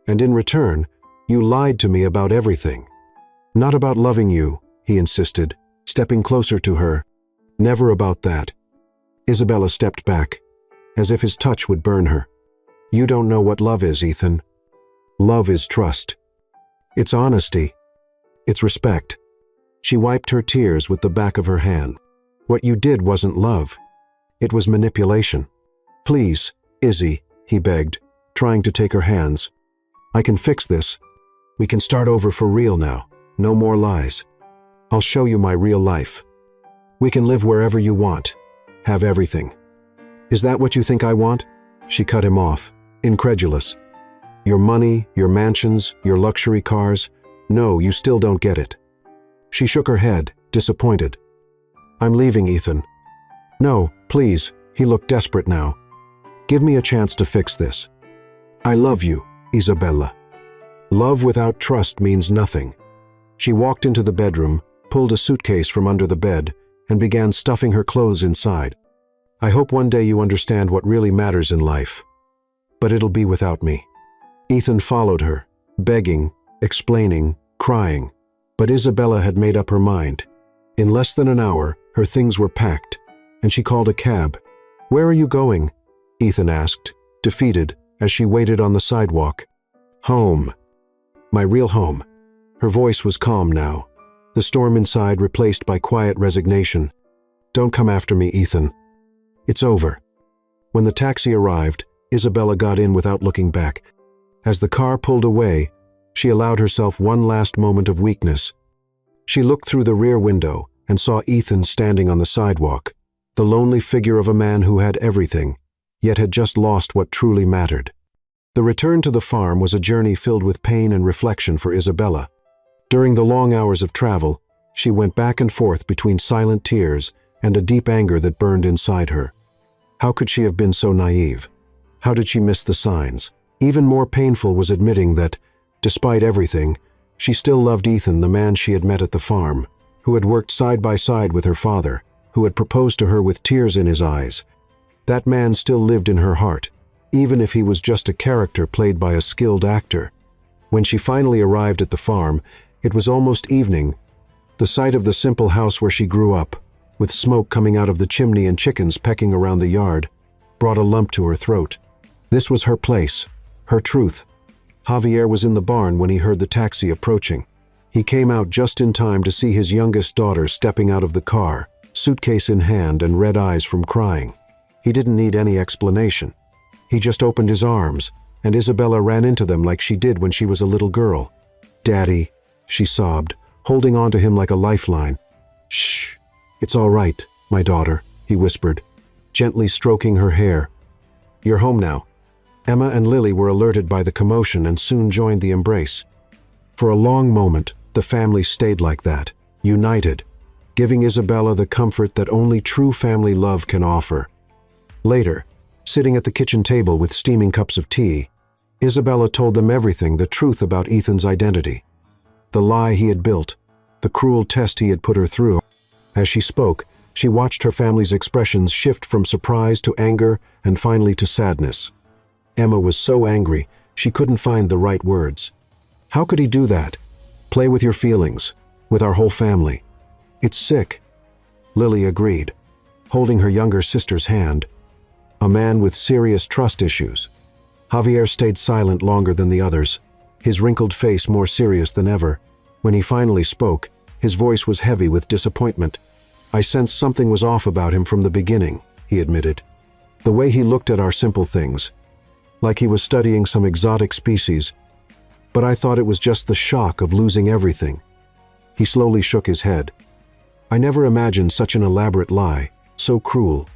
And in return, you lied to me about everything. Not about loving you, he insisted, stepping closer to her. Never about that. Isabella stepped back, as if his touch would burn her. You don't know what love is, Ethan. Love is trust. It's honesty. It's respect. She wiped her tears with the back of her hand. What you did wasn't love. It was manipulation. Please, Izzy, he begged, trying to take her hands. I can fix this. We can start over for real now. No more lies. I'll show you my real life. We can live wherever you want. Have everything. Is that what you think I want? She cut him off, incredulous. Your money, your mansions, your luxury cars. No, you still don't get it. She shook her head, disappointed. I'm leaving, Ethan. No, please, he looked desperate now. Give me a chance to fix this. I love you, Isabella. Love without trust means nothing. She walked into the bedroom, pulled a suitcase from under the bed, and began stuffing her clothes inside. I hope one day you understand what really matters in life. But it'll be without me. Ethan followed her, begging, explaining, crying. But Isabella had made up her mind. In less than an hour, her things were packed, and she called a cab. Where are you going? Ethan asked, defeated, as she waited on the sidewalk. Home. My real home. Her voice was calm now, the storm inside replaced by quiet resignation. Don't come after me, Ethan. It's over. When the taxi arrived, Isabella got in without looking back. As the car pulled away, she allowed herself one last moment of weakness. She looked through the rear window and saw Ethan standing on the sidewalk, the lonely figure of a man who had everything, yet had just lost what truly mattered. The return to the farm was a journey filled with pain and reflection for Isabella. During the long hours of travel, she went back and forth between silent tears and a deep anger that burned inside her. How could she have been so naive? How did she miss the signs? Even more painful was admitting that, despite everything, she still loved Ethan, the man she had met at the farm, who had worked side by side with her father, who had proposed to her with tears in his eyes. That man still lived in her heart, even if he was just a character played by a skilled actor. When she finally arrived at the farm, it was almost evening. The sight of the simple house where she grew up, with smoke coming out of the chimney and chickens pecking around the yard, brought a lump to her throat. This was her place, her truth. Javier was in the barn when he heard the taxi approaching. He came out just in time to see his youngest daughter stepping out of the car, suitcase in hand and red eyes from crying. He didn't need any explanation. He just opened his arms, and Isabella ran into them like she did when she was a little girl. "Daddy," she sobbed, holding on to him like a lifeline. "Shh, it's all right, my daughter," he whispered, gently stroking her hair. "You're home now." Emma and Lily were alerted by the commotion and soon joined the embrace. For a long moment, the family stayed like that, united, giving Isabella the comfort that only true family love can offer. Later, sitting at the kitchen table with steaming cups of tea, Isabella told them everything, the truth about Ethan's identity, the lie he had built, the cruel test he had put her through. As she spoke, she watched her family's expressions shift from surprise to anger and finally to sadness. Emma was so angry, she couldn't find the right words. How could he do that? Play with your feelings, with our whole family. It's sick. Lily agreed, holding her younger sister's hand. A man with serious trust issues. Javier stayed silent longer than the others, his wrinkled face more serious than ever. When he finally spoke, his voice was heavy with disappointment. "I sensed something was off about him from the beginning," he admitted. "The way he looked at our simple things, like he was studying some exotic species, but I thought it was just the shock of losing everything." He slowly shook his head. "I never imagined such an elaborate lie, so cruel."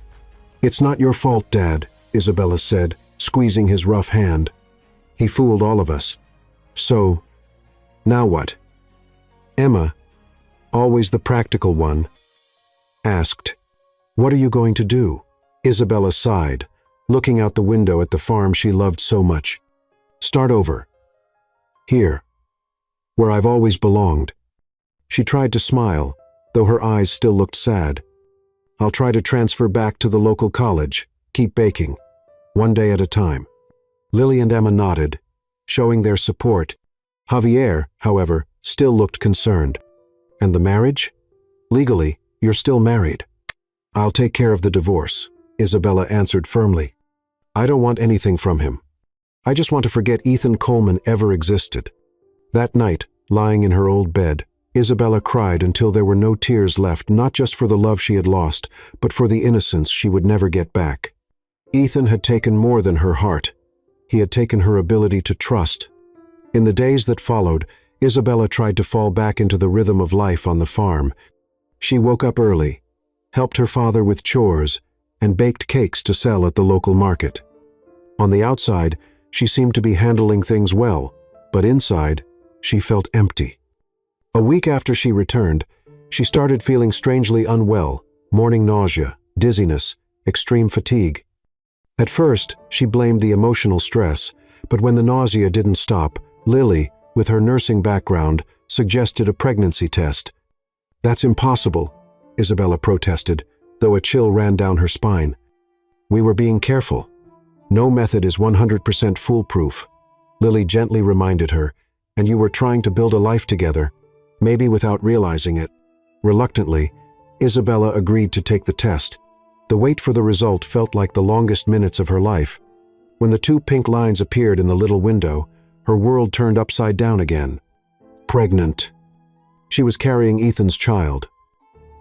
"It's not your fault, Dad," Isabella said, squeezing his rough hand. "He fooled all of us. So, now what?" Emma, always the practical one, asked, "What are you going to do?" Isabella sighed, looking out the window at the farm she loved so much. "Start over. Here, where I've always belonged." She tried to smile, though her eyes still looked sad. "I'll try to transfer back to the local college, keep baking, one day at a time." Lily and Emma nodded, showing their support. Javier, however, still looked concerned. "And the marriage? Legally, you're still married." "I'll take care of the divorce," Isabella answered firmly. "I don't want anything from him. I just want to forget Ethan Coleman ever existed." That night, lying in her old bed, Isabella cried until there were no tears left, not just for the love she had lost, but for the innocence she would never get back. Ethan had taken more than her heart. He had taken her ability to trust. In the days that followed, Isabella tried to fall back into the rhythm of life on the farm. She woke up early, helped her father with chores, and baked cakes to sell at the local market. On the outside, she seemed to be handling things well, but inside, she felt empty. A week after she returned, she started feeling strangely unwell, morning nausea, dizziness, extreme fatigue. At first, she blamed the emotional stress, but when the nausea didn't stop, Lily, with her nursing background, suggested a pregnancy test. "That's impossible," Isabella protested, though a chill ran down her spine. "We were being careful. No method is 100% foolproof," Lily gently reminded her, "and you were trying to build a life together, maybe without realizing it." Reluctantly, Isabella agreed to take the test. The wait for the result felt like the longest minutes of her life. When the 2 pink lines appeared in the little window, her world turned upside down again. Pregnant. She was carrying Ethan's child.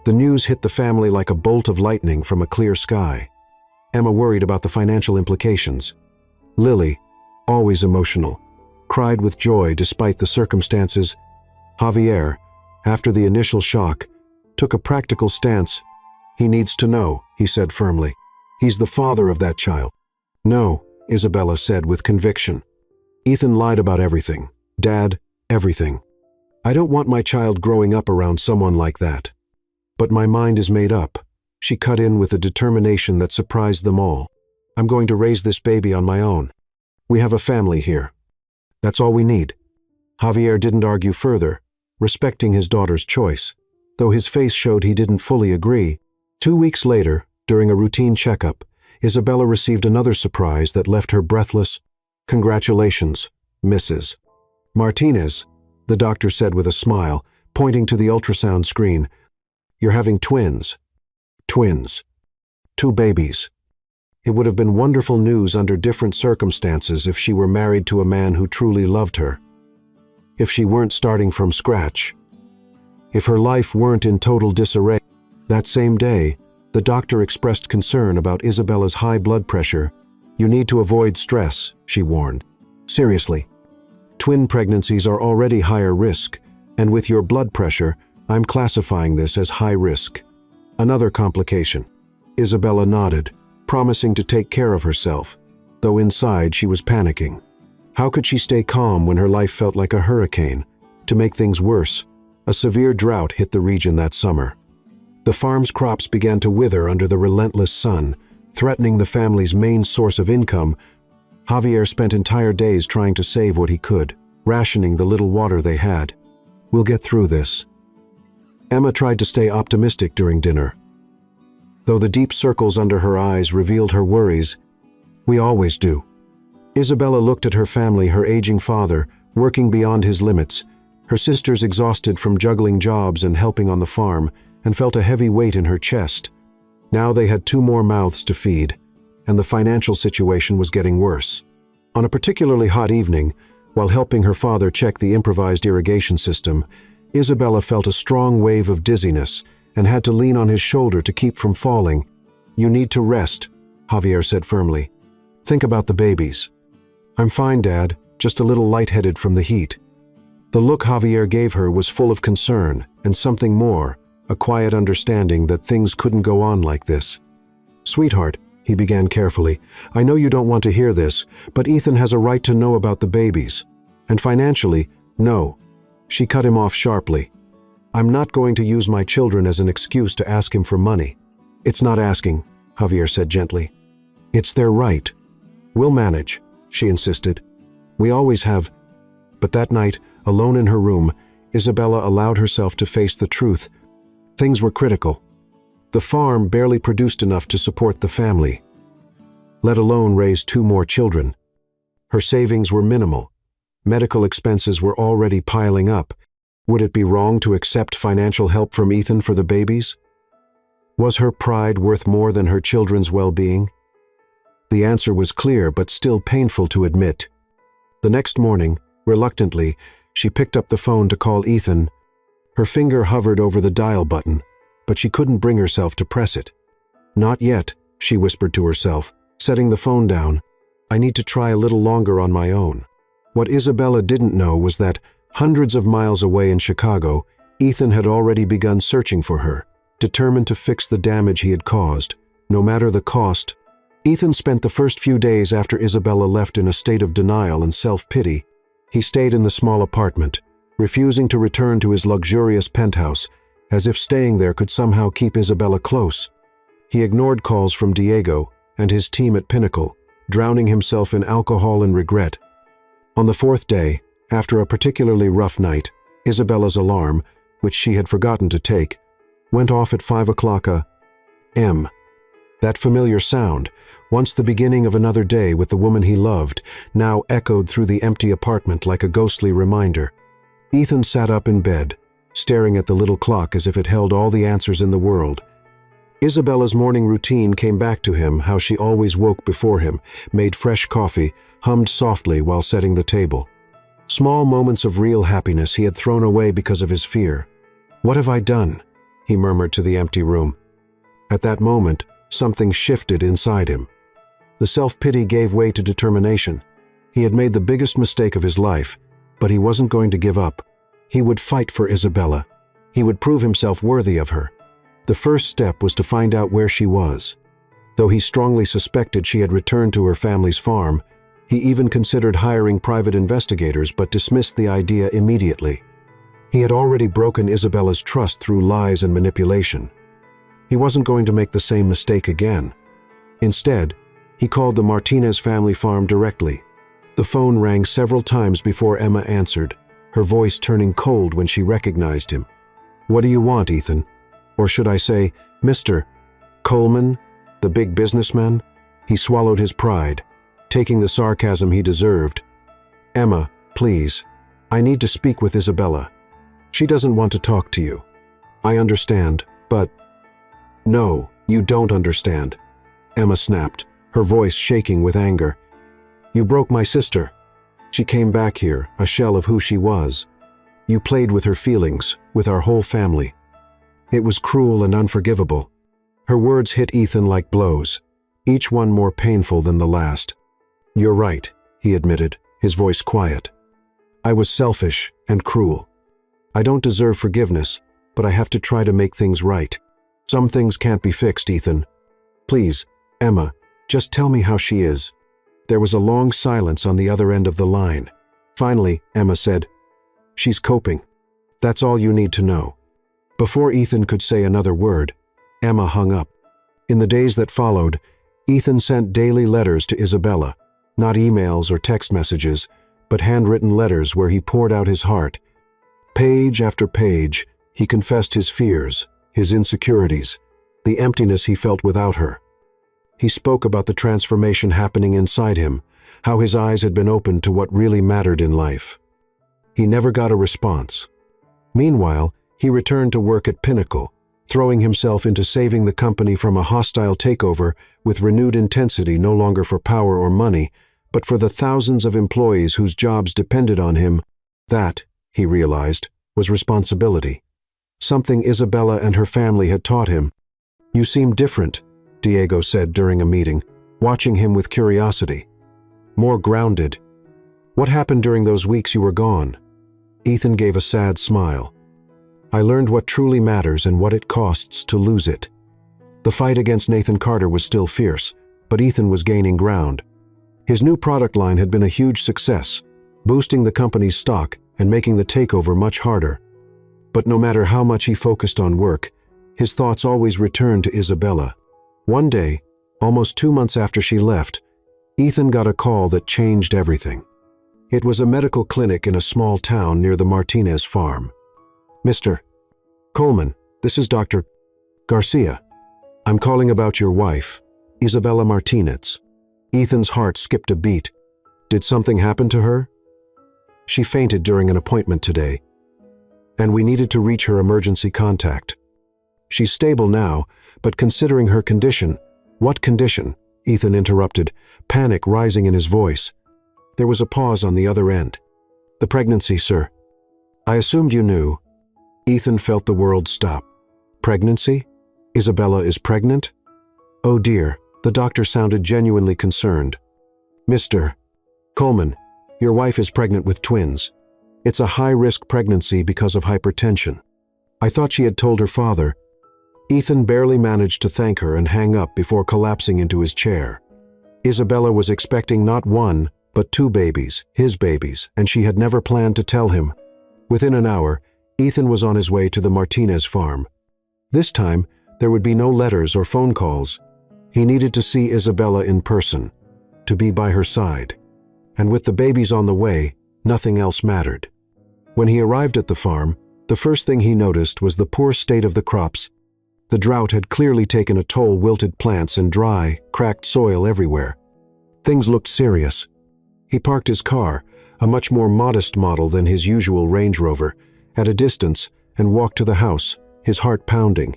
The news hit the family like a bolt of lightning from a clear sky. Emma worried about the financial implications. Lily, always emotional, cried with joy despite the circumstances. Javier, after the initial shock, took a practical stance. "He needs to know," he said firmly. "He's the father of that child." "No," Isabella said with conviction. "Ethan lied about everything. Dad, everything. I don't want my child growing up around someone like that. But my mind is made up," she cut in with a determination that surprised them all. "I'm going to raise this baby on my own. We have a family here. That's all we need." Javier didn't argue further, respecting his daughter's choice, though his face showed he didn't fully agree. 2 weeks later, during a routine checkup, Isabella received another surprise that left her breathless. "Congratulations, Mrs. Martinez," the doctor said with a smile, pointing to the ultrasound screen. "You're having twins. Twins. 2 babies." It would have been wonderful news under different circumstances if she were married to a man who truly loved her. If she weren't starting from scratch. If her life weren't in total disarray. That same day, the doctor expressed concern about Isabella's high blood pressure. "You need to avoid stress," she warned. "Seriously. Twin pregnancies are already higher risk, and with your blood pressure, I'm classifying this as high risk." Another complication. Isabella nodded, promising to take care of herself, though inside she was panicking. How could she stay calm when her life felt like a hurricane? To make things worse, a severe drought hit the region that summer. The farm's crops began to wither under the relentless sun, threatening the family's main source of income. Javier spent entire days trying to save what he could, rationing the little water they had. "We'll get through this." Emma tried to stay optimistic during dinner, though the deep circles under her eyes revealed her worries. "We always do." Isabella looked at her family, her aging father, working beyond his limits, her sisters exhausted from juggling jobs and helping on the farm, and felt a heavy weight in her chest. Now they had 2 more mouths to feed, and the financial situation was getting worse. On a particularly hot evening, while helping her father check the improvised irrigation system, Isabella felt a strong wave of dizziness and had to lean on his shoulder to keep from falling. "You need to rest," Javier said firmly. "Think about the babies." "I'm fine, Dad, just a little lightheaded from the heat." The look Javier gave her was full of concern and something more, a quiet understanding that things couldn't go on like this. "Sweetheart," he began carefully, "I know you don't want to hear this, but Ethan has a right to know about the babies. And financially, no." She cut him off sharply. "I'm not going to use my children as an excuse to ask him for money." "It's not asking," Javier said gently. "It's their right. We'll manage," she insisted. "We always have." But that night, alone in her room, Isabella allowed herself to face the truth. Things were critical. The farm barely produced enough to support the family, let alone raise 2 more children. Her savings were minimal. Medical expenses were already piling up. Would it be wrong to accept financial help from Ethan for the babies? Was her pride worth more than her children's well-being? The answer was clear, but still painful to admit. The next morning, reluctantly, she picked up the phone to call Ethan. Her finger hovered over the dial button, but she couldn't bring herself to press it. "Not yet," she whispered to herself, setting the phone down. "I need to try a little longer on my own." What Isabella didn't know was that, hundreds of miles away in Chicago, Ethan had already begun searching for her, determined to fix the damage he had caused, no matter the cost. Ethan spent the first few days after Isabella left in a state of denial and self-pity. He stayed in the small apartment, refusing to return to his luxurious penthouse, as if staying there could somehow keep Isabella close. He ignored calls from Diego and his team at Pinnacle, drowning himself in alcohol and regret. On the 4th day, after a particularly rough night, Isabella's alarm, which she had forgotten to take, went off at 5 o'clock a.m. That familiar sound, once the beginning of another day with the woman he loved, now echoed through the empty apartment like a ghostly reminder. Ethan sat up in bed, staring at the little clock as if it held all the answers in the world. Isabella's morning routine came back to him, how she always woke before him, made fresh coffee, hummed softly while setting the table. Small moments of real happiness he had thrown away because of his fear. "What have I done?" he murmured to the empty room. At that moment, something shifted inside him. The self-pity gave way to determination. He had made the biggest mistake of his life, but he wasn't going to give up. He would fight for Isabella, He would prove himself worthy of her. The first step was to find out where she was. Though he strongly suspected she had returned to her family's farm, he even considered hiring private investigators but dismissed the idea immediately. He had already broken Isabella's trust through lies and manipulation. He wasn't going to make the same mistake again. Instead, he called the Martinez family farm directly. The phone rang several times before Emma answered, her voice turning cold when she recognized him. "What do you want, Ethan? Or should I say, Mr. Coleman, the big businessman?" He swallowed his pride, taking the sarcasm he deserved. "Emma, please. I need to speak with Isabella. She doesn't want to talk to you. I understand, but—" "No, you don't understand," Emma snapped, her voice shaking with anger. "You broke my sister. She came back here, a shell of who she was. You played with her feelings, with our whole family. It was cruel and unforgivable." Her words hit Ethan like blows, each one more painful than the last. "You're right," he admitted, his voice quiet. "I was selfish and cruel. I don't deserve forgiveness, but I have to try to make things right. Some things can't be fixed, Ethan. Please, Emma, just tell me how she is." There was a long silence on the other end of the line. Finally, Emma said, "She's coping. That's all you need to know." Before Ethan could say another word, Emma hung up. In the days that followed, Ethan sent daily letters to Isabella, not emails or text messages, but handwritten letters where he poured out his heart. Page after page, he confessed his fears, his insecurities, the emptiness he felt without her. He spoke about the transformation happening inside him, how his eyes had been opened to what really mattered in life. He never got a response. Meanwhile, he returned to work at Pinnacle, throwing himself into saving the company from a hostile takeover with renewed intensity, no longer for power or money, but for the thousands of employees whose jobs depended on him. That, he realized, was responsibility. Something Isabella and her family had taught him. "You seem different," Diego said during a meeting, watching him with curiosity. "More grounded. What happened during those weeks you were gone?" Ethan gave a sad smile. "I learned what truly matters and what it costs to lose it." The fight against Nathan Carter was still fierce, but Ethan was gaining ground. His new product line had been a huge success, boosting the company's stock and making the takeover much harder. But no matter how much he focused on work, his thoughts always returned to Isabella. One day, almost 2 months after she left, Ethan got a call that changed everything. It was a medical clinic in a small town near the Martinez farm. "Mr. Coleman, this is Dr. Garcia. I'm calling about your wife, Isabella Martinez." Ethan's heart skipped a beat. Did something happen to her? "She fainted during an appointment today, and we needed to reach her emergency contact. She's stable now, but considering her condition—" "What condition?" Ethan interrupted, panic rising in his voice. There was a pause on the other end. "The pregnancy, sir. I assumed you knew." Ethan felt the world stop. "Pregnancy? Isabella is pregnant?" "Oh dear," the doctor sounded genuinely concerned. "Mr. Coleman, your wife is pregnant with twins. It's a high-risk pregnancy because of hypertension. I thought she had told her father." Ethan barely managed to thank her and hang up before collapsing into his chair. Isabella was expecting not one, but 2 babies, his babies, and she had never planned to tell him. Within an hour, Ethan was on his way to the Martinez farm. This time, there would be no letters or phone calls. He needed to see Isabella in person, to be by her side. And with the babies on the way, nothing else mattered. When he arrived at the farm, the first thing he noticed was the poor state of the crops. The drought had clearly taken a toll, wilted plants and dry, cracked soil everywhere. Things looked serious. He parked his car, a much more modest model than his usual Range Rover, at a distance and walked to the house, his heart pounding.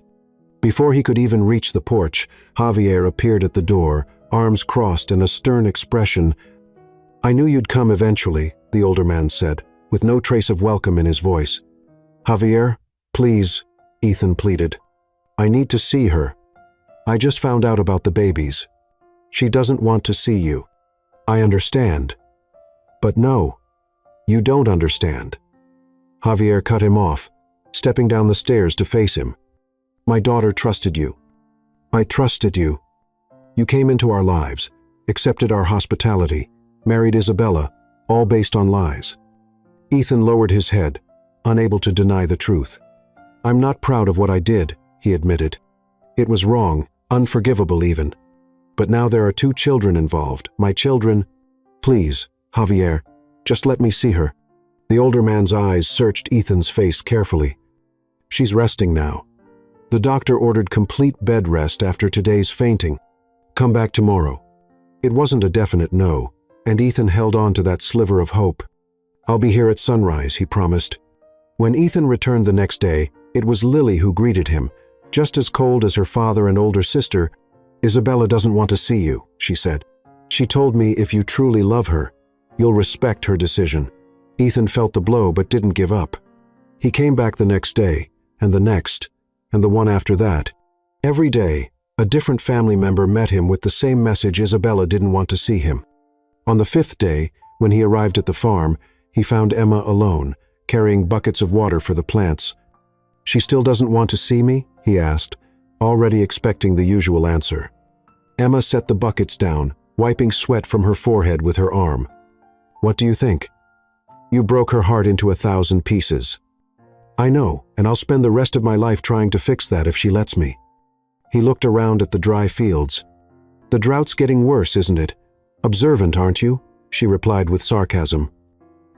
Before he could even reach the porch, Javier appeared at the door, arms crossed and a stern expression. "I knew you'd come eventually," the older man said, with no trace of welcome in his voice. "Javier, please," Ethan pleaded. "I need to see her. I just found out about the babies. She doesn't want to see you. I understand. But no, you don't understand." Javier cut him off. stepping down the stairs to face him. "My daughter trusted you. I trusted you. You came into our lives, accepted our hospitality, married Isabella, all based on lies." Ethan lowered his head, unable to deny the truth. "I'm not proud of what I did," he admitted. "It was wrong, unforgivable even. But now there are 2 children involved, my children." "Please, Javier, just let me see her." The older man's eyes searched Ethan's face carefully. "She's resting now. The doctor ordered complete bed rest after today's fainting. Come back tomorrow." It wasn't a definite no, and Ethan held on to that sliver of hope. "I'll be here at sunrise," he promised. When Ethan returned the next day, it was Lily who greeted him, just as cold as her father and older sister. "Isabella doesn't want to see you," she said. "She told me if you truly love her, you'll respect her decision." Ethan felt the blow but didn't give up. He came back the next day, and the next, and the one after that. Every day, a different family member met him with the same message: Isabella didn't want to see him. On the 5th day, when he arrived at the farm, he found Emma alone, carrying buckets of water for the plants. "She still doesn't want to see me?" he asked, already expecting the usual answer. Emma set the buckets down, wiping sweat from her forehead with her arm. "What do you think? You broke her heart into 1,000 pieces. I know, and I'll spend the rest of my life trying to fix that if she lets me." He looked around at the dry fields. "The drought's getting worse, isn't it? Observant, aren't you?" she replied with sarcasm.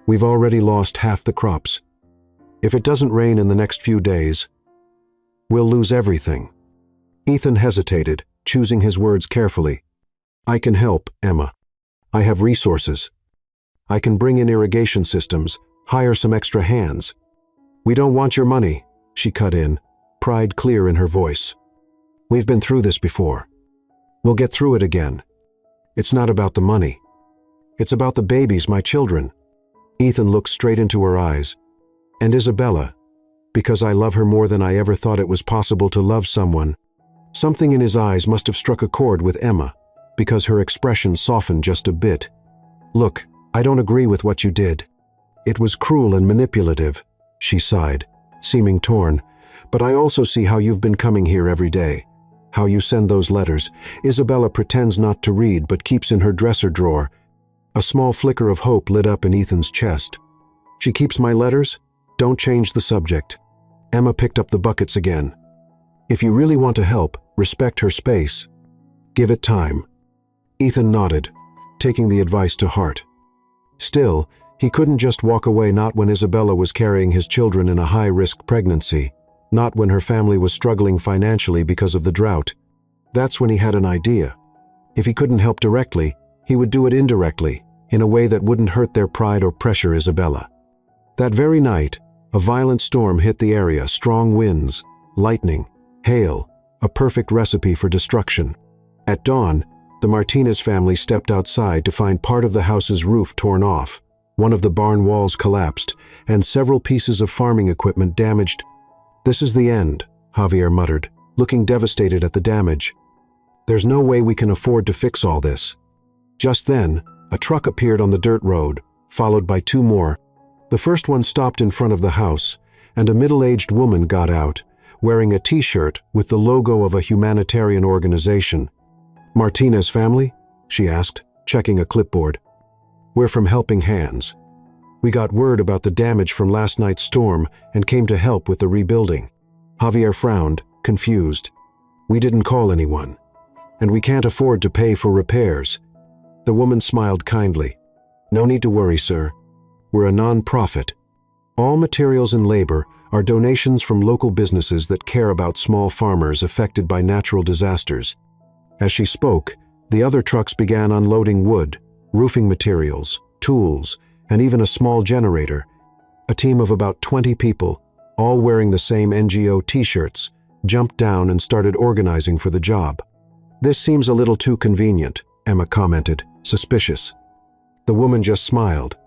"We've already lost half the crops. If it doesn't rain in the next few days, we'll lose everything." Ethan hesitated, choosing his words carefully. "I can help, Emma. I have resources. I can bring in irrigation systems, hire some extra hands." "We don't want your money," she cut in, pride clear in her voice. "We've been through this before. We'll get through it again. It's not about the money. It's about the babies, my children." Ethan looked straight into her eyes. "And Isabella, because I love her more than I ever thought it was possible to love someone." Something in his eyes must have struck a chord with Emma, because her expression softened just a bit. "Look, I don't agree with what you did. It was cruel and manipulative," she sighed, seeming torn. "But I also see how you've been coming here every day. How you send those letters. Isabella pretends not to read but keeps in her dresser drawer." A small flicker of hope lit up in Ethan's chest. "She keeps my letters? Don't change the subject." Emma picked up the buckets again. "If you really want to help, respect her space. Give it time." Ethan nodded, taking the advice to heart. Still, he couldn't just walk away, not when Isabella was carrying his children in a high-risk pregnancy, not when her family was struggling financially because of the drought. That's when he had an idea. If he couldn't help directly, he would do it indirectly, in a way that wouldn't hurt their pride or pressure Isabella. That very night, a violent storm hit the area, strong winds, lightning, hail, a perfect recipe for destruction. At dawn, the Martinez family stepped outside to find part of the house's roof torn off, one of the barn walls collapsed, and several pieces of farming equipment damaged. "This is the end," Javier muttered, looking devastated at the damage. "There's no way we can afford to fix all this." Just then, a truck appeared on the dirt road, followed by 2 more. The first one stopped in front of the house, and a middle-aged woman got out, wearing a t-shirt with the logo of a humanitarian organization. "Martinez family?" she asked, checking a clipboard. "We're from Helping Hands. We got word about the damage from last night's storm and came to help with the rebuilding." Javier frowned, confused. "We didn't call anyone, and we can't afford to pay for repairs." The woman smiled kindly. "No need to worry, sir. We're a non-profit. All materials and labor are donations from local businesses that care about small farmers affected by natural disasters." As she spoke, the other trucks began unloading wood, roofing materials, tools, and even a small generator. A team of about 20 people, all wearing the same NGO t-shirts, jumped down and started organizing for the job. "This seems a little too convenient," Emma commented, suspicious. The woman just smiled.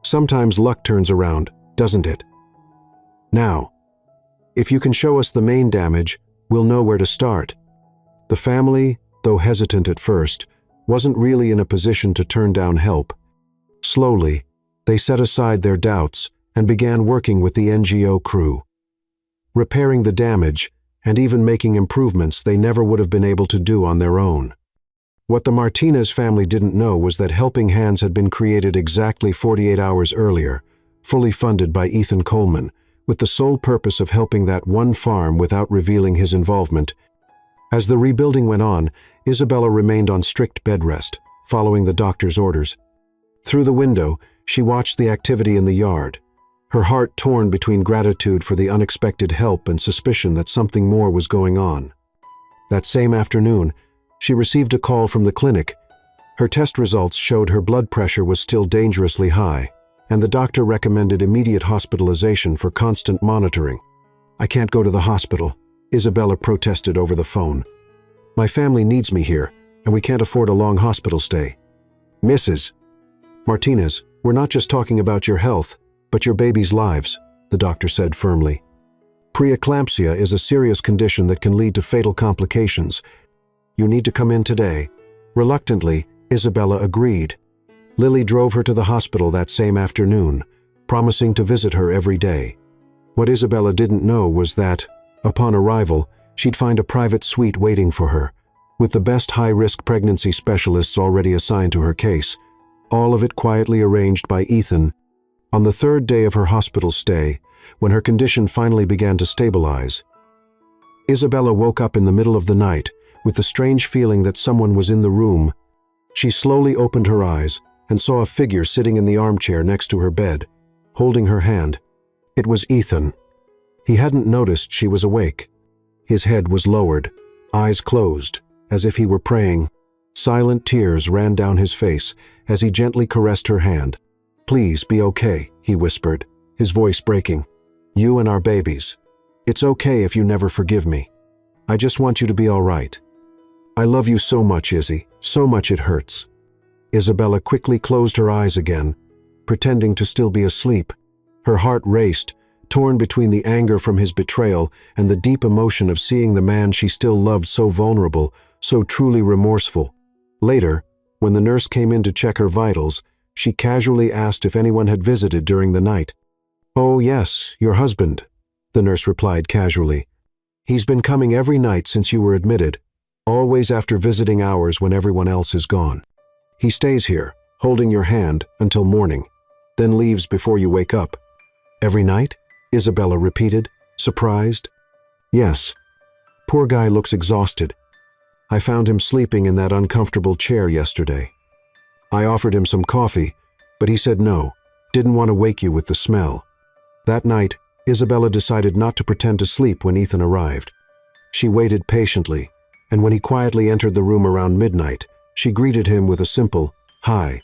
"Sometimes luck turns around, doesn't it? Now, if you can show us the main damage, we'll know where to start." The family, though hesitant at first, wasn't really in a position to turn down help. Slowly, they set aside their doubts and began working with the NGO crew. repairing the damage, and even making improvements they never would have been able to do on their own. What the Martinez family didn't know was that Helping Hands had been created exactly 48 hours earlier, fully funded by Ethan Coleman, with the sole purpose of helping that one farm without revealing his involvement. As the rebuilding went on, Isabella remained on strict bed rest, following the doctor's orders. Through the window, she watched the activity in the yard, her heart torn between gratitude for the unexpected help and suspicion that something more was going on. That same afternoon, she received a call from the clinic. Her test results showed her blood pressure was still dangerously high, and the doctor recommended immediate hospitalization for constant monitoring. "I can't go to the hospital," Isabella protested over the phone. "My family needs me here, and we can't afford a long hospital stay." "Mrs. Martinez, we're not just talking about your health, but your baby's lives," the doctor said firmly. "Preeclampsia is a serious condition that can lead to fatal complications. You need to come in today." Reluctantly, Isabella agreed. Lily drove her to the hospital that same afternoon, promising to visit her every day. What Isabella didn't know was that, upon arrival, she'd find a private suite waiting for her, with the best high-risk pregnancy specialists already assigned to her case, all of it quietly arranged by Ethan. On the third day of her hospital stay, when her condition finally began to stabilize, Isabella woke up in the middle of the night with the strange feeling that someone was in the room. She slowly opened her eyes and saw a figure sitting in the armchair next to her bed, holding her hand. It was Ethan. He hadn't noticed she was awake. His head was lowered, eyes closed, as if he were praying. Silent tears ran down his face as he gently caressed her hand. "Please be okay," he whispered, his voice breaking. "You and our babies. It's okay if you never forgive me. I just want you to be all right. I love you so much, Izzy, so much it hurts." Isabella quickly closed her eyes again, pretending to still be asleep. Her heart raced, torn between the anger from his betrayal and the deep emotion of seeing the man she still loved so vulnerable, so truly remorseful. Later, when the nurse came in to check her vitals, she casually asked if anyone had visited during the night. "Oh yes, your husband," the nurse replied casually. "He's been coming every night since you were admitted, always after visiting hours when everyone else is gone. He stays here, holding your hand, until morning, then leaves before you wake up." "Every night?" Isabella repeated, surprised. "Yes. Poor guy looks exhausted. I found him sleeping in that uncomfortable chair yesterday. I offered him some coffee, but he said no, didn't want to wake you with the smell." That night, Isabella decided not to pretend to sleep when Ethan arrived. She waited patiently, and when he quietly entered the room around midnight, she greeted him with a simple, "Hi."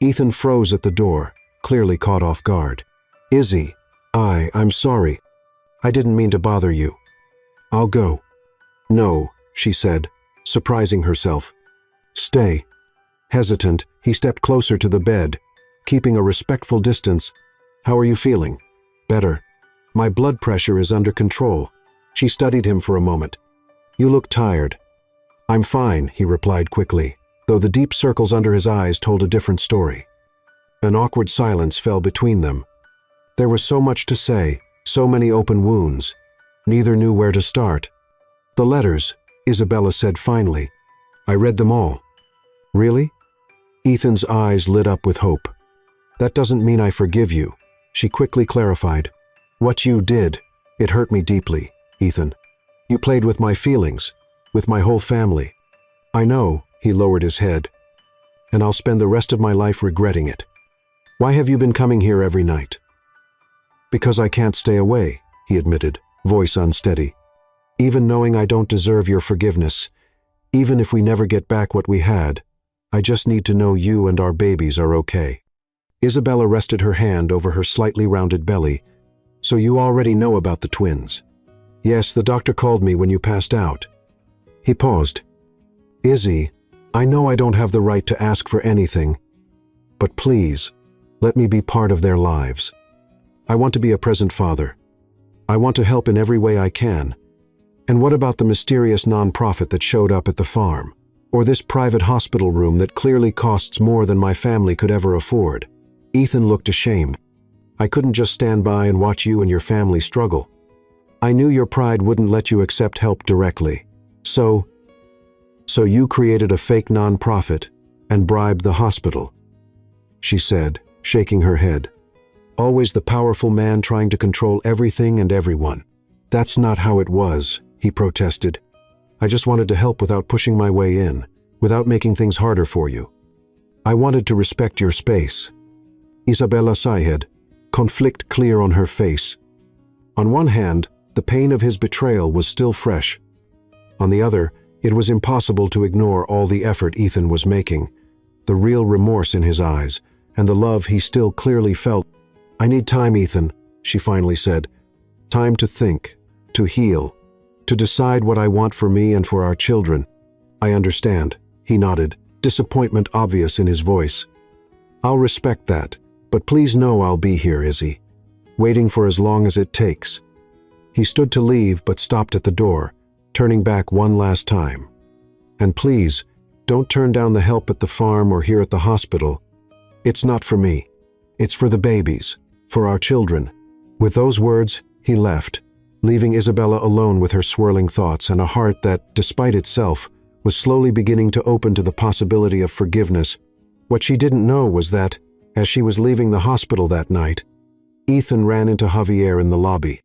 Ethan froze at the door, clearly caught off guard. "Izzy, I'm sorry. I didn't mean to bother you. I'll go." "No," she said, surprising herself. "Stay." Hesitant, he stepped closer to the bed, keeping a respectful distance. "How are you feeling?" "Better. My blood pressure is under control." She studied him for a moment. "You look tired." "I'm fine," he replied quickly, though the deep circles under his eyes told a different story. An awkward silence fell between them. There was so much to say, so many open wounds. Neither knew where to start. "The letters," Isabella said finally. "I read them all." "Really?" Ethan's eyes lit up with hope. "That doesn't mean I forgive you," she quickly clarified. "What you did, it hurt me deeply, Ethan. You played with my feelings, with my whole family. I know," he lowered his head, "and I'll spend the rest of my life regretting it. Why have you been coming here every night?" "Because I can't stay away," he admitted, voice unsteady. "Even knowing I don't deserve your forgiveness, even if we never get back what we had, I just need to know you and our babies are okay." Isabella rested her hand over her slightly rounded belly. "So you already know about the twins?" "Yes, the doctor called me when you passed out." He paused. "Izzy, I know I don't have the right to ask for anything, but please, let me be part of their lives. I want to be a present father. I want to help in every way I can. And what about the mysterious nonprofit that showed up at the farm? Or this private hospital room that clearly costs more than my family could ever afford?" Ethan looked ashamed. "I couldn't just stand by and watch you and your family struggle." I knew your pride wouldn't let you accept help directly. So you created a fake non-profit and bribed the hospital," she said, shaking her head. "Always the powerful man trying to control everything and everyone." "That's not how it was," he protested. "I just wanted to help without pushing my way in, without making things harder for you. I wanted to respect your space." Isabella sighed, conflict clear on her face. On one hand, the pain of his betrayal was still fresh. On the other, it was impossible to ignore all the effort Ethan was making, the real remorse in his eyes, and the love he still clearly felt. "I need time, Ethan," she finally said. "Time to think, to heal, to decide what I want for me and for our children." "I understand," he nodded, disappointment obvious in his voice. "I'll respect that, but please know I'll be here, Izzy, waiting for as long as it takes." He stood to leave but stopped at the door, turning back one last time. "And please, don't turn down the help at the farm or here at the hospital. It's not for me. It's for the babies, for our children." With those words, he left, leaving Isabella alone with her swirling thoughts and a heart that, despite itself, was slowly beginning to open to the possibility of forgiveness. What she didn't know was that, as she was leaving the hospital that night, Ethan ran into Javier in the lobby.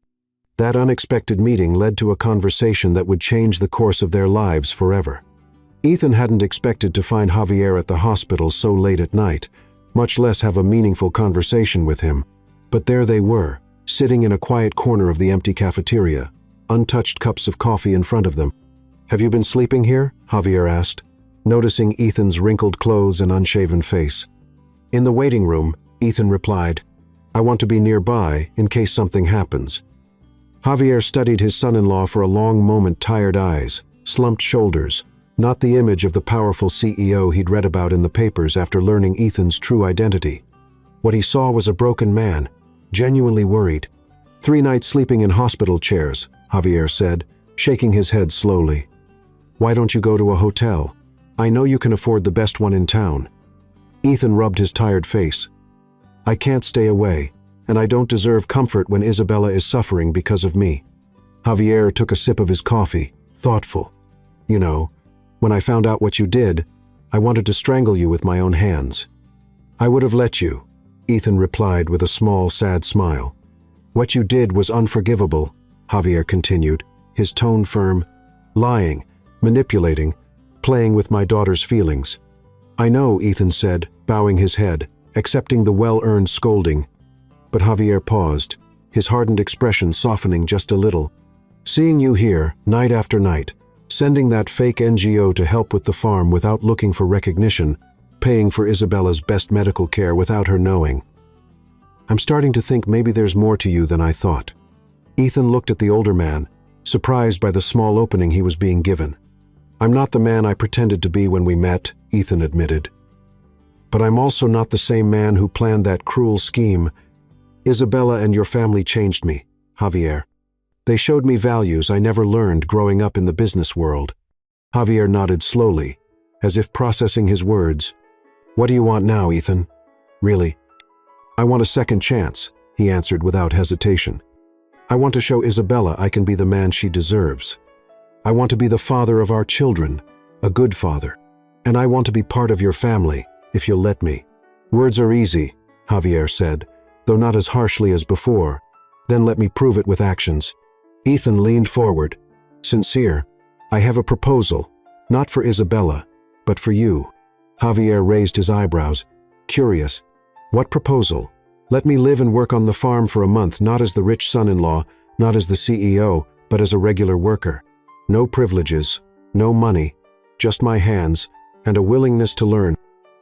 That unexpected meeting led to a conversation that would change the course of their lives forever. Ethan hadn't expected to find Javier at the hospital so late at night, much less have a meaningful conversation with him. But there they were, sitting in a quiet corner of the empty cafeteria, untouched cups of coffee in front of them. "Have you been sleeping here?" Javier asked, noticing Ethan's wrinkled clothes and unshaven face. "In the waiting room," Ethan replied. "I want to be nearby in case something happens." Javier studied his son-in-law for a long moment, tired eyes, slumped shoulders, not the image of the powerful CEO he'd read about in the papers after learning Ethan's true identity. What he saw was a broken man, genuinely worried. "3 nights sleeping in hospital chairs," Javier said, shaking his head slowly. "Why don't you go to a hotel? I know you can afford the best one in town." Ethan rubbed his tired face. "I can't stay away, and I don't deserve comfort when Isabella is suffering because of me." Javier took a sip of his coffee, thoughtful. "You know, when I found out what you did, I wanted to strangle you with my own hands." "I would have let you," Ethan replied with a small, sad smile. "What you did was unforgivable," Javier continued, his tone firm. "Lying, manipulating, playing with my daughter's feelings." "I know," Ethan said, bowing his head, accepting the well-earned scolding. But Javier paused, his hardened expression softening just a little. "Seeing you here, night after night, sending that fake NGO to help with the farm without looking for recognition, paying for Isabella's best medical care without her knowing. I'm starting to think maybe there's more to you than I thought." Ethan looked at the older man, surprised by the small opening he was being given. "I'm not the man I pretended to be when we met," Ethan admitted. "But I'm also not the same man who planned that cruel scheme. Isabella and your family changed me, Javier. They showed me values I never learned growing up in the business world." Javier nodded slowly, as if processing his words. "What do you want now, Ethan? Really?" "I want a second chance," he answered without hesitation. "I want to show Isabella I can be the man she deserves. I want to be the father of our children, a good father. And I want to be part of your family, if you'll let me." "Words are easy," Javier said, though not as harshly as before. "Then let me prove it with actions." Ethan leaned forward, sincere. "I have a proposal, not for Isabella, but for you." Javier raised his eyebrows, curious. "What proposal?" "Let me live and work on the farm for a month, not as the rich son-in-law, not as the CEO, but as a regular worker. No privileges, no money, just my hands, and a willingness to learn.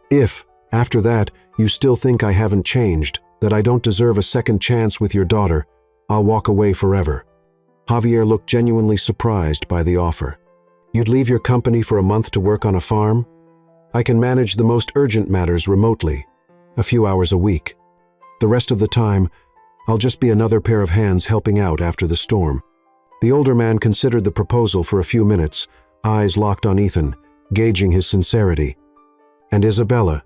If, after that, you still think I haven't changed, that I don't deserve a second chance with your daughter, I'll walk away forever." Javier looked genuinely surprised by the offer. "You'd leave your company for a month to work on a farm? I can manage the most urgent matters remotely, a few hours a week. The rest of the time, I'll just be another pair of hands helping out after the storm." The older man considered the proposal for a few minutes, eyes locked on Ethan, gauging his sincerity. "And Isabella?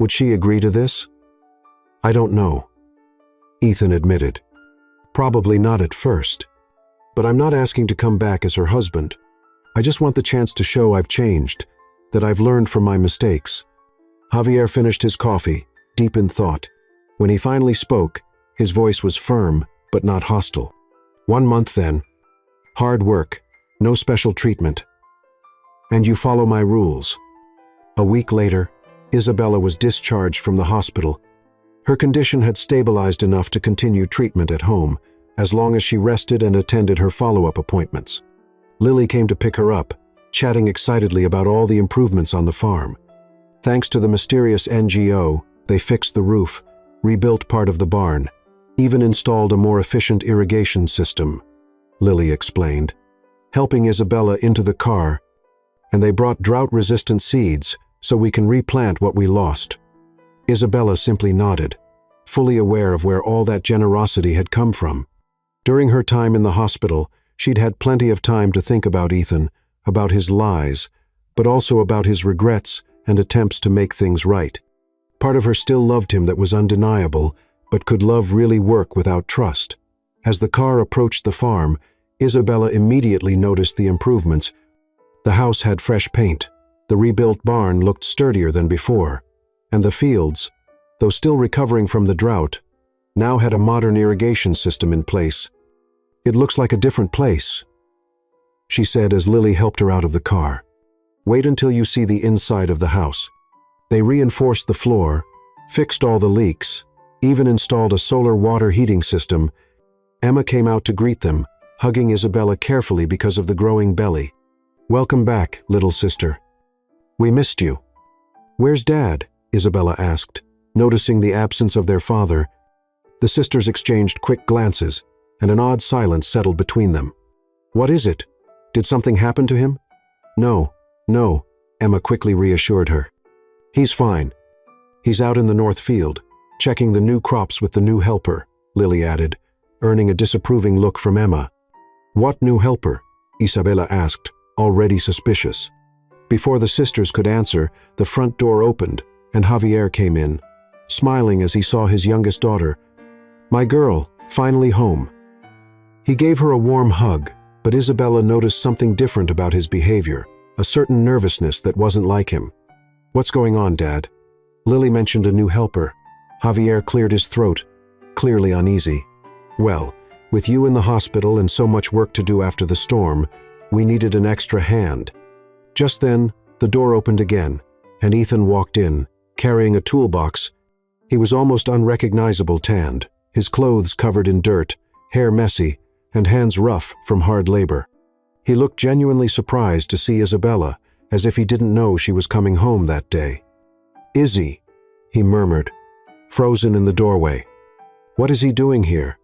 Would she agree to this?" "I don't know," Ethan admitted. "Probably not at first," But I'm not asking to come back as her husband. I just want the chance to show I've changed, that I've learned from my mistakes." Javier finished his coffee, deep in thought. When he finally spoke, his voice was firm, but not hostile. 1 month then. Hard work, no special treatment. And you follow my rules. A week later, Isabella was discharged from the hospital. Her condition had stabilized enough to continue treatment at home, as long as she rested and attended her follow-up appointments. Lily came to pick her up, chatting excitedly about all the improvements on the farm. Thanks to the mysterious NGO, they fixed the roof, rebuilt part of the barn, even installed a more efficient irrigation system, Lily explained, helping Isabella into the car, and they brought drought-resistant seeds so we can replant what we lost. Isabella simply nodded, fully aware of where all that generosity had come from. During her time in the hospital, she'd had plenty of time to think about Ethan, about his lies, but also about his regrets and attempts to make things right. Part of her still loved him that was undeniable, but could love really work without trust? As the car approached the farm, Isabella immediately noticed the improvements. The house had fresh paint, the rebuilt barn looked sturdier than before, and the fields, though still recovering from the drought, now had a modern irrigation system in place. "It looks like a different place," she said as Lily helped her out of the car. "Wait until you see the inside of the house." They reinforced the floor, fixed all the leaks, even installed a solar water heating system. Emma came out to greet them, hugging Isabella carefully because of the growing belly. "Welcome back, little sister. We missed you." "Where's Dad?" Isabella asked, noticing the absence of their father. The sisters exchanged quick glances, and an odd silence settled between them. "What is it? Did something happen to him?" No, Emma quickly reassured her. "He's fine. He's out in the north field, checking the new crops with the new helper," Lily added, earning a disapproving look from Emma. "What new helper?" Isabella asked, already suspicious. Before the sisters could answer, the front door opened, and Javier came in, smiling as he saw his youngest daughter. "My girl, finally home." He gave her a warm hug, but Isabella noticed something different about his behavior, a certain nervousness that wasn't like him. "What's going on, Dad?" Lily mentioned a new helper. Javier cleared his throat, clearly uneasy. "Well, with you in the hospital and so much work to do after the storm, we needed an extra hand." Just then, the door opened again, and Ethan walked in, carrying a toolbox. He was almost unrecognizable tanned, his clothes covered in dirt, hair messy, and hands rough from hard labor. He looked genuinely surprised to see Isabella, as if he didn't know she was coming home that day. "Izzy," he murmured, frozen in the doorway. "What is he doing here?"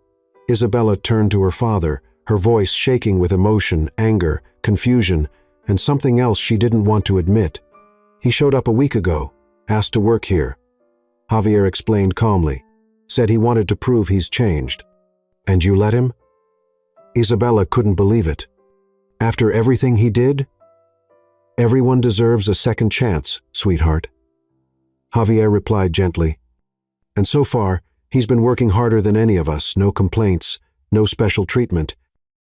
Isabella turned to her father, her voice shaking with emotion, anger, confusion, and something else she didn't want to admit. "He showed up a week ago, asked to work here." Javier explained calmly, said he wanted to prove he's changed. "And you let him?" Isabella couldn't believe it. "After everything he did?" "Everyone deserves a second chance, sweetheart," Javier replied gently. "And so far, he's been working harder than any of us, no complaints, no special treatment.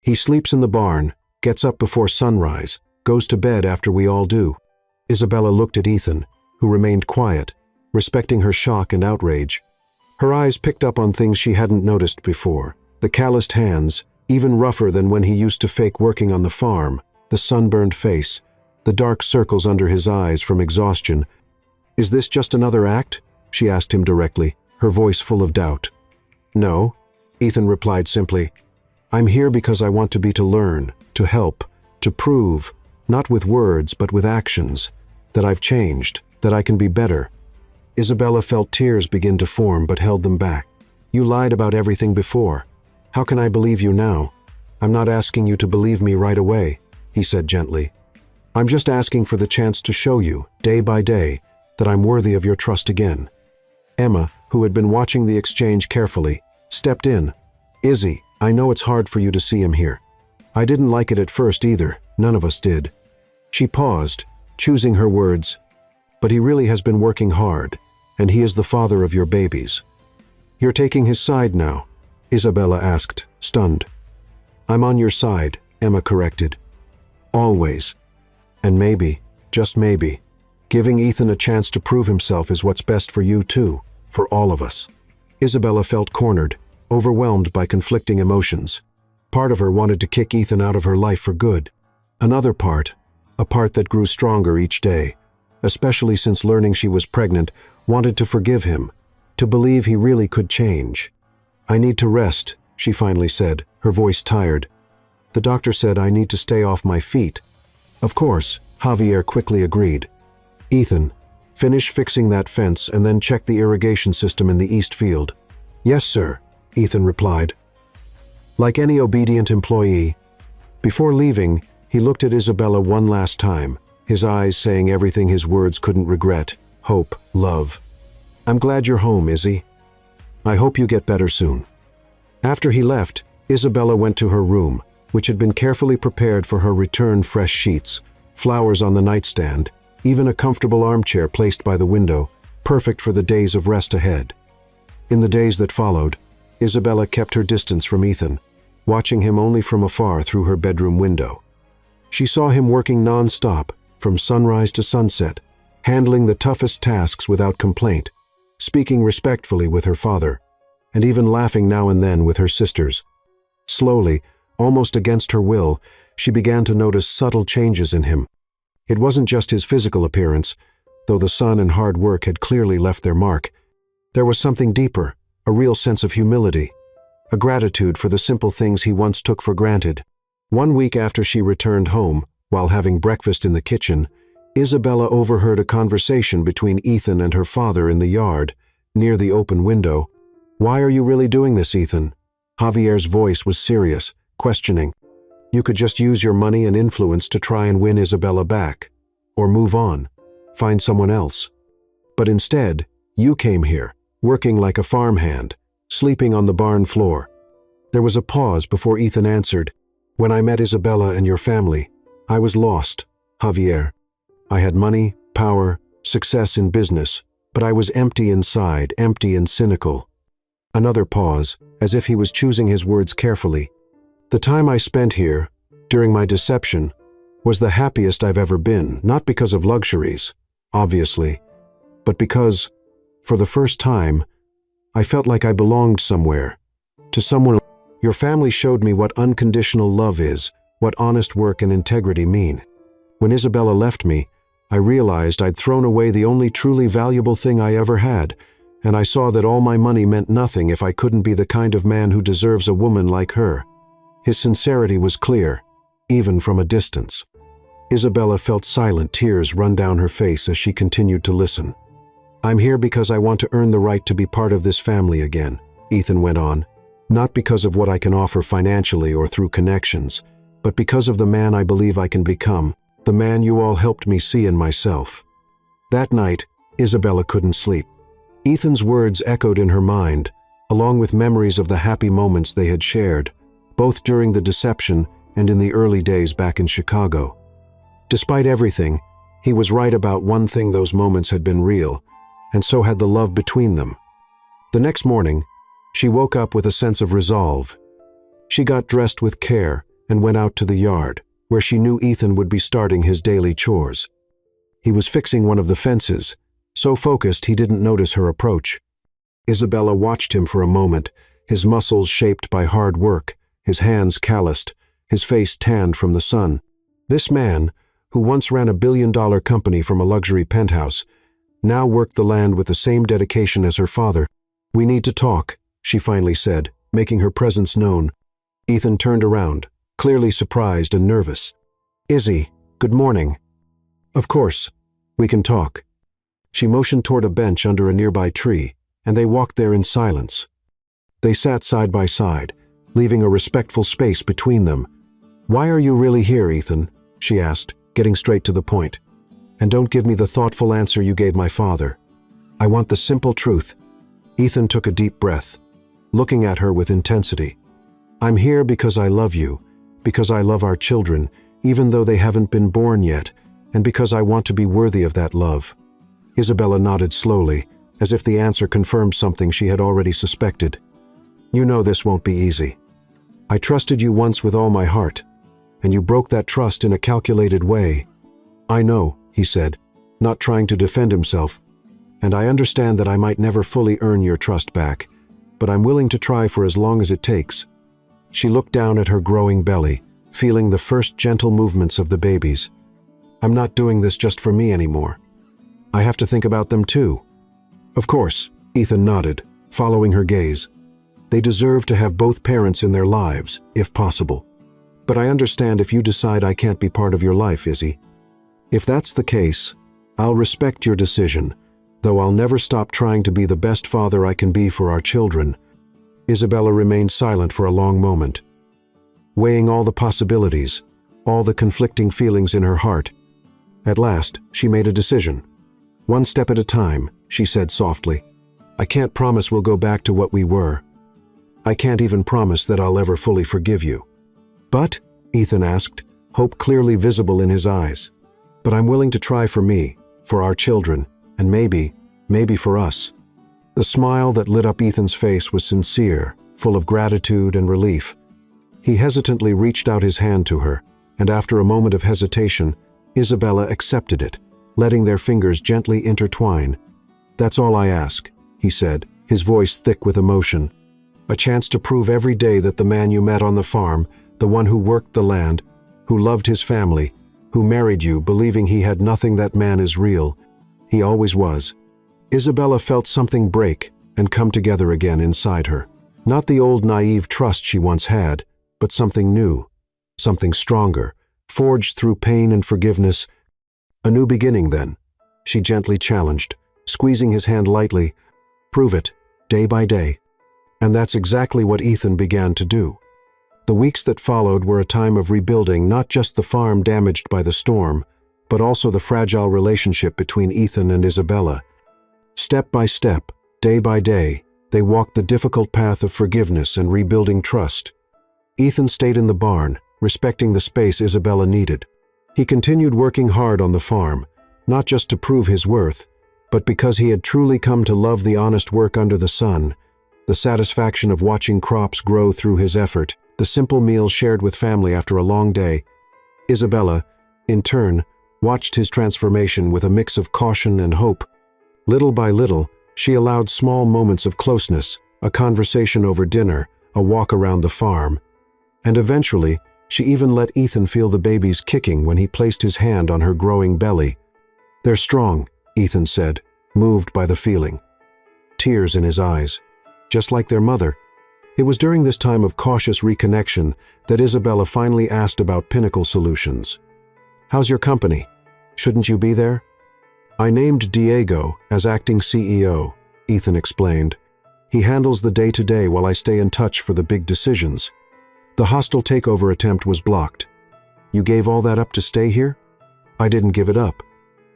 He sleeps in the barn, gets up before sunrise, goes to bed after we all do." Isabella looked at Ethan, who remained quiet, respecting her shock and outrage. Her eyes picked up on things she hadn't noticed before. The calloused hands, even rougher than when he used to fake working on the farm, the sunburned face, the dark circles under his eyes from exhaustion. "Is this just another act?" she asked him directly, her voice full of doubt. "No," Ethan replied simply. "I'm here because I want to learn, to help, to prove, not with words but with actions, that I've changed, that I can be better." Isabella felt tears begin to form but held them back. "You lied about everything before. How can I believe you now?" "I'm not asking you to believe me right away," he said gently. "I'm just asking for the chance to show you, day by day, that I'm worthy of your trust again." Emma, who had been watching the exchange carefully, stepped in. "Izzy, I know it's hard for you to see him here. I didn't like it at first either, none of us did." She paused, choosing her words. "But he really has been working hard, and he is the father of your babies." "You're taking his side now?" Isabella asked, stunned. I'm on your side, Emma corrected. Always. And maybe, just maybe, giving Ethan a chance to prove himself is what's best for you too, for all of us. Isabella felt cornered, overwhelmed by conflicting emotions. Part of her wanted to kick Ethan out of her life for good. Another part, a part that grew stronger each day, especially since learning she was pregnant, wanted to forgive him, to believe he really could change. I need to rest, she finally said, her voice tired. The doctor said I need to stay off my feet. Of course, Javier quickly agreed. Ethan, finish fixing that fence and then check the irrigation system in the east field. Yes, sir, Ethan replied. Like any obedient employee, before leaving, he looked at Isabella one last time, his eyes saying everything his words couldn't regret: hope, love. I'm glad you're home, Izzy. I hope you get better soon. After he left, Isabella went to her room, which had been carefully prepared for her return: fresh sheets, flowers on the nightstand, even a comfortable armchair placed by the window, perfect for the days of rest ahead. In the days that followed, Isabella kept her distance from Ethan, watching him only from afar through her bedroom window. She saw him working non-stop, from sunrise to sunset, handling the toughest tasks without complaint, speaking respectfully with her father, and even laughing now and then with her sisters. Slowly, almost against her will, she began to notice subtle changes in him. It wasn't just his physical appearance, though the sun and hard work had clearly left their mark. There was something deeper, a real sense of humility, a gratitude for the simple things he once took for granted. 1 week after she returned home, while having breakfast in the kitchen, Isabella overheard a conversation between Ethan and her father in the yard, near the open window. Why are you really doing this, Ethan? Javier's voice was serious, questioning. You could just use your money and influence to try and win Isabella back, or move on, find someone else. But instead, you came here, working like a farmhand, sleeping on the barn floor. There was a pause before Ethan answered. When I met Isabella and your family, I was lost, Javier. I had money, power, success in business, but I was empty inside, empty and cynical. Another pause, as if he was choosing his words carefully. The time I spent here, during my deception, was the happiest I've ever been, not because of luxuries, obviously, but because, for the first time, I felt like I belonged somewhere, to someone. Your family showed me what unconditional love is, what honest work and integrity mean. When Isabella left me, I realized I'd thrown away the only truly valuable thing I ever had, and I saw that all my money meant nothing if I couldn't be the kind of man who deserves a woman like her. His sincerity was clear, even from a distance. Isabella felt silent tears run down her face as she continued to listen. I'm here because I want to earn the right to be part of this family again, Ethan went on. Not because of what I can offer financially or through connections, but because of the man I believe I can become, the man you all helped me see in myself. That night, Isabella couldn't sleep. Ethan's words echoed in her mind, along with memories of the happy moments they had shared, both during the deception and in the early days back in Chicago. Despite everything, he was right about one thing: those moments had been real, and so had the love between them. The next morning, she woke up with a sense of resolve. She got dressed with care and went out to the yard, where she knew Ethan would be starting his daily chores. He was fixing one of the fences, so focused he didn't notice her approach. Isabella watched him for a moment, his muscles shaped by hard work, his hands calloused, his face tanned from the sun. This man, who once ran a billion-dollar company from a luxury penthouse, now worked the land with the same dedication as her father. We need to talk, she finally said, making her presence known. Ethan turned around, clearly surprised and nervous. Izzy, good morning. Of course, we can talk. She motioned toward a bench under a nearby tree, and they walked there in silence. They sat side by side, leaving a respectful space between them. Why are you really here, Ethan? She asked, getting straight to the point. And don't give me the thoughtful answer you gave my father. I want the simple truth. Ethan took a deep breath, looking at her with intensity. I'm here because I love you, because I love our children, even though they haven't been born yet, and because I want to be worthy of that love. Isabella nodded slowly, as if the answer confirmed something she had already suspected. You know this won't be easy. I trusted you once with all my heart, and you broke that trust in a calculated way. I know, he said, not trying to defend himself, and I understand that I might never fully earn your trust back, but I'm willing to try for as long as it takes. She looked down at her growing belly, feeling the first gentle movements of the babies. I'm not doing this just for me anymore. I have to think about them too. Of course, Ethan nodded, following her gaze. They deserve to have both parents in their lives, if possible. But I understand if you decide I can't be part of your life, Izzy. If that's the case, I'll respect your decision, though I'll never stop trying to be the best father I can be for our children. Isabella remained silent for a long moment, weighing all the possibilities, all the conflicting feelings in her heart. At last, she made a decision. One step at a time, she said softly. I can't promise we'll go back to what we were. I can't even promise that I'll ever fully forgive you. But, Ethan asked, hope clearly visible in his eyes. But I'm willing to try for me, for our children, and maybe for us. The smile that lit up Ethan's face was sincere, full of gratitude and relief. He hesitantly reached out his hand to her, and after a moment of hesitation, Isabella accepted it, letting their fingers gently intertwine. That's all I ask, he said, his voice thick with emotion. A chance to prove every day that the man you met on the farm, the one who worked the land, who loved his family, who married you believing he had nothing, that man is real. He always was. Isabella felt something break and come together again inside her. Not the old naive trust she once had, but something new, something stronger, forged through pain and forgiveness. A new beginning, then, she gently challenged, squeezing his hand lightly. Prove it, day by day. And that's exactly what Ethan began to do. The weeks that followed were a time of rebuilding not just the farm damaged by the storm, but also the fragile relationship between Ethan and Isabella. Step by step, day by day, they walked the difficult path of forgiveness and rebuilding trust. Ethan stayed in the barn, respecting the space Isabella needed. He continued working hard on the farm, not just to prove his worth, but because he had truly come to love the honest work under the sun, the satisfaction of watching crops grow through his effort, the simple meals shared with family after a long day. Isabella, in turn, watched his transformation with a mix of caution and hope. Little by little, she allowed small moments of closeness, a conversation over dinner, a walk around the farm. And eventually, she even let Ethan feel the babies kicking when he placed his hand on her growing belly. They're strong, Ethan said, moved by the feeling. Tears in his eyes, just like their mother. It was during this time of cautious reconnection that Isabella finally asked about Pinnacle Solutions. How's your company? Shouldn't you be there? I named Diego as acting CEO, Ethan explained. He handles the day-to-day while I stay in touch for the big decisions. The hostile takeover attempt was blocked. You gave all that up to stay here? I didn't give it up.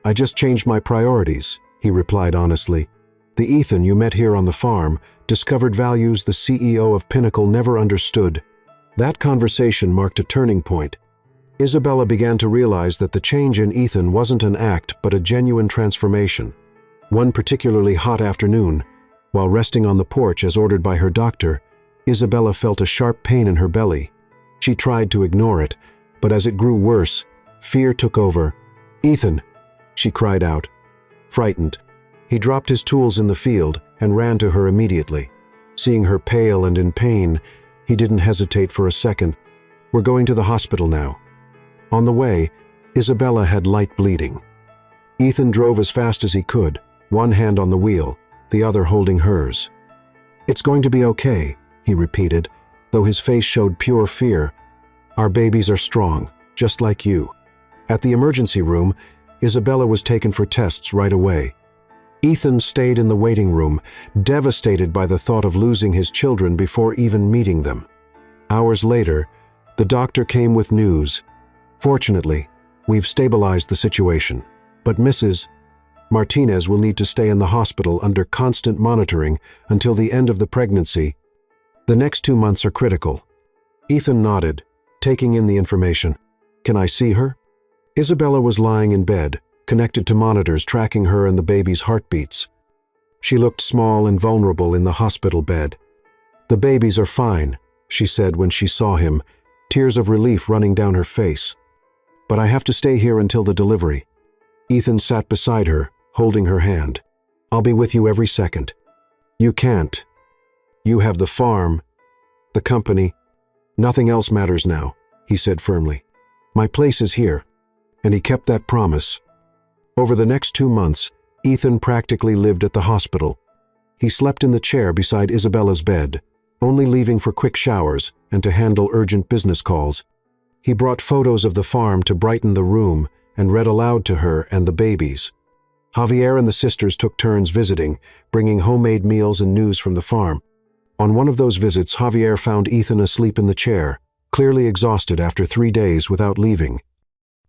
I just changed my priorities, he replied honestly. The Ethan you met here on the farm discovered values the CEO of Pinnacle never understood. That conversation marked a turning point. Isabella began to realize that the change in Ethan wasn't an act but a genuine transformation. One particularly hot afternoon, while resting on the porch as ordered by her doctor, Isabella felt a sharp pain in her belly. She tried to ignore it, but as it grew worse, fear took over. Ethan, she cried out, frightened. He dropped his tools in the field and ran to her immediately. Seeing her pale and in pain, he didn't hesitate for a second. We're going to the hospital now. On the way, Isabella had light bleeding. Ethan drove as fast as he could, one hand on the wheel, the other holding hers. It's going to be okay, he repeated, though his face showed pure fear. Our babies are strong, just like you. At the emergency room, Isabella was taken for tests right away. Ethan stayed in the waiting room, devastated by the thought of losing his children before even meeting them. Hours later, the doctor came with news. Fortunately, we've stabilized the situation, but Mrs. Martinez will need to stay in the hospital under constant monitoring until the end of the pregnancy. The next 2 months are critical. Ethan nodded, taking in the information. Can I see her? Isabella was lying in bed, connected to monitors tracking her and the baby's heartbeats. She looked small and vulnerable in the hospital bed. The babies are fine, she said when she saw him, tears of relief running down her face. "But I have to stay here until the delivery." Ethan sat beside her, holding her hand. "I'll be with you every second." "You can't. You have the farm, the company. Nothing else matters now," he said firmly. "My place is here." And he kept that promise. Over the next 2 months, Ethan practically lived at the hospital. He slept in the chair beside Isabella's bed, only leaving for quick showers and to handle urgent business calls. He brought photos of the farm to brighten the room and read aloud to her and the babies. Javier and the sisters took turns visiting, bringing homemade meals and news from the farm. On one of those visits, Javier found Ethan asleep in the chair, clearly exhausted after 3 days without leaving.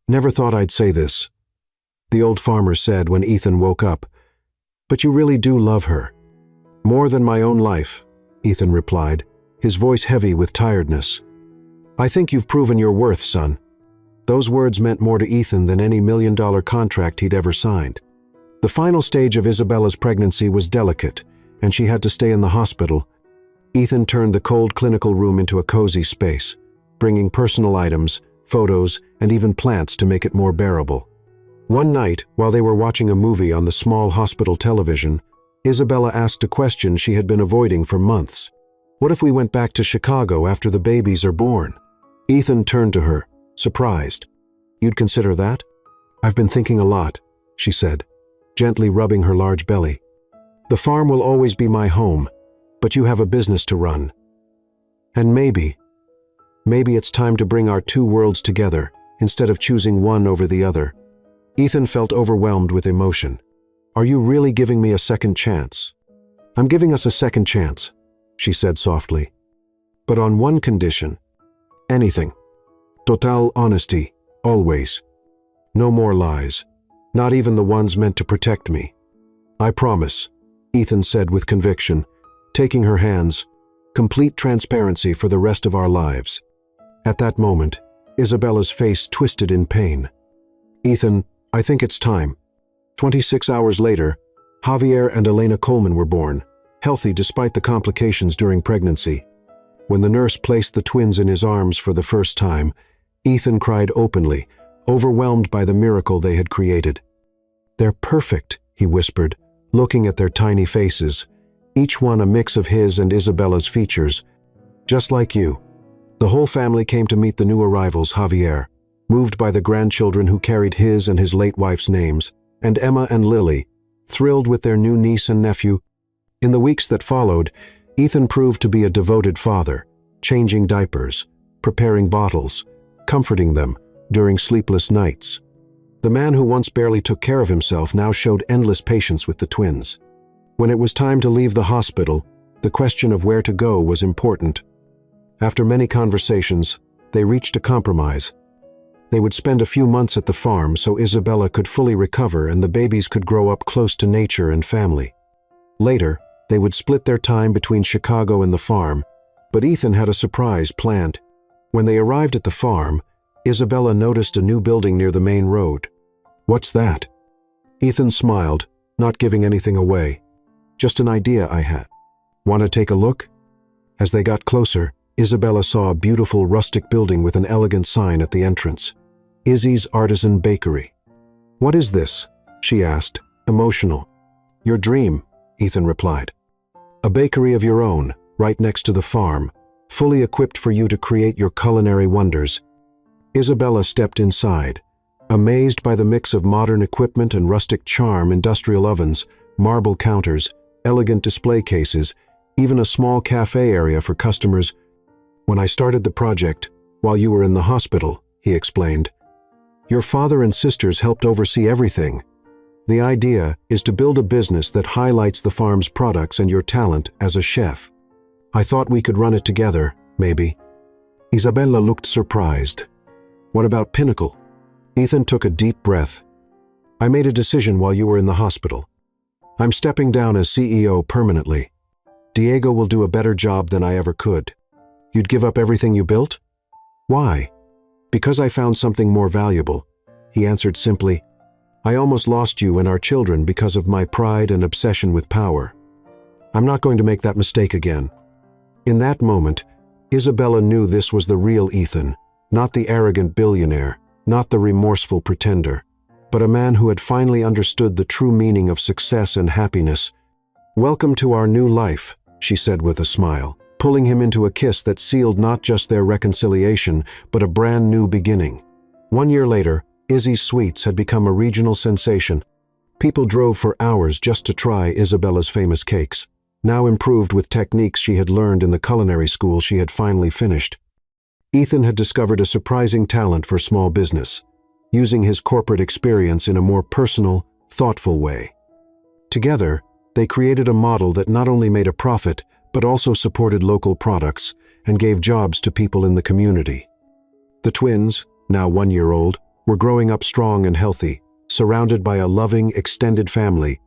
"Never thought I'd say this," the old farmer said when Ethan woke up. "But you really do love her." "More than my own life," Ethan replied, his voice heavy with tiredness. "I think you've proven your worth, son." Those words meant more to Ethan than any $1 million contract he'd ever signed. The final stage of Isabella's pregnancy was delicate, and she had to stay in the hospital. Ethan turned the cold clinical room into a cozy space, bringing personal items, photos, and even plants to make it more bearable. One night, while they were watching a movie on the small hospital television, Isabella asked a question she had been avoiding for months. "What if we went back to Chicago after the babies are born?" Ethan turned to her, surprised. "You'd consider that?" "I've been thinking a lot," she said, gently rubbing her large belly. "The farm will always be my home, but you have a business to run. And maybe it's time to bring our 2 worlds together instead of choosing one over the other." Ethan felt overwhelmed with emotion. "Are you really giving me a second chance?" "I'm giving us a second chance," she said softly. "But on one condition. Anything. Total honesty, always. No more lies, not even the ones meant to protect me." "I promise," Ethan said with conviction, taking her hands. "Complete transparency for the rest of our lives." At that moment, Isabella's face twisted in pain. "Ethan, I think it's time." 26 hours later, Javier and Elena Coleman were born, healthy despite the complications during pregnancy. When the nurse placed the twins in his arms for the first time, Ethan cried openly, overwhelmed by the miracle they had created. "They're perfect," he whispered, looking at their tiny faces, each one a mix of his and Isabella's features. "Just like you." The whole family came to meet the new arrivals, Javier, moved by the grandchildren who carried his and his late wife's names, and Emma and Lily, thrilled with their new niece and nephew. In the weeks that followed, Ethan proved to be a devoted father, changing diapers, preparing bottles, comforting them during sleepless nights. The man who once barely took care of himself now showed endless patience with the twins. When it was time to leave the hospital, the question of where to go was important. After many conversations, they reached a compromise. They would spend a few months at the farm so Isabella could fully recover and the babies could grow up close to nature and family. Later, they would split their time between Chicago and the farm, but Ethan had a surprise planned. When they arrived at the farm, Isabella noticed a new building near the main road. "What's that?" Ethan smiled, not giving anything away. "Just an idea I had. Want to take a look?" As they got closer, Isabella saw a beautiful rustic building with an elegant sign at the entrance. "Izzy's Artisan Bakery." "What is this?" she asked, emotional. "Your dream," Ethan replied. "A bakery of your own, right next to the farm, fully equipped for you to create your culinary wonders." Isabella stepped inside, amazed by the mix of modern equipment and rustic charm: industrial ovens, marble counters, elegant display cases, even a small cafe area for customers. "When I started the project, while you were in the hospital," he explained, "your father and sisters helped oversee everything. The idea is to build a business that highlights the farm's products and your talent as a chef. I thought we could run it together, maybe." Isabella looked surprised. "What about Pinnacle?" Ethan took a deep breath. "I made a decision while you were in the hospital. I'm stepping down as CEO permanently. Diego will do a better job than I ever could." "You'd give up everything you built?" "Why?" "Because I found something more valuable," he answered simply. "I almost lost you and our children because of my pride and obsession with power. I'm not going to make that mistake again." In that moment, Isabella knew this was the real Ethan, not the arrogant billionaire, not the remorseful pretender, but a man who had finally understood the true meaning of success and happiness. "Welcome to our new life," she said with a smile, pulling him into a kiss that sealed not just their reconciliation, but a brand new beginning. 1 year later, Izzy's Sweets had become a regional sensation. People drove for hours just to try Isabella's famous cakes, now improved with techniques she had learned in the culinary school she had finally finished. Ethan had discovered a surprising talent for small business, using his corporate experience in a more personal, thoughtful way. Together, they created a model that not only made a profit, but also supported local products and gave jobs to people in the community. The twins, now 1 year old, were growing up strong and healthy, surrounded by a loving, extended family.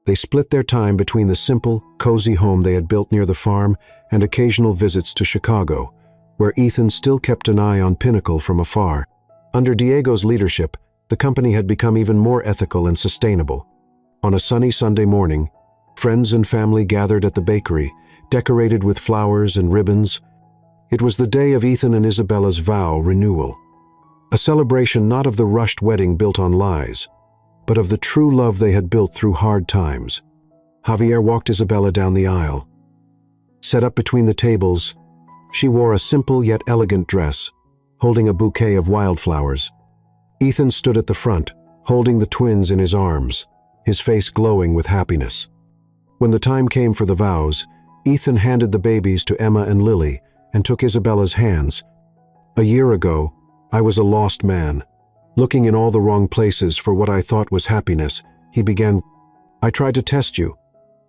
They split their time between the simple, cozy home they had built near the farm and occasional visits to Chicago, where Ethan still kept an eye on Pinnacle from afar. Under Diego's leadership, the company had become even more ethical and sustainable. On a sunny Sunday morning, friends and family gathered at the bakery, decorated with flowers and ribbons. It was the day of Ethan and Isabella's vow renewal, a celebration not of the rushed wedding built on lies, but of the true love they had built through hard times. Javier walked Isabella down the aisle. Set up between the tables, she wore a simple yet elegant dress, holding a bouquet of wildflowers. Ethan stood at the front, holding the twins in his arms, his face glowing with happiness. When the time came for the vows, Ethan handed the babies to Emma and Lily and took Isabella's hands. "A year ago, I was a lost man, looking in all the wrong places for what I thought was happiness," he began. "I tried to test you,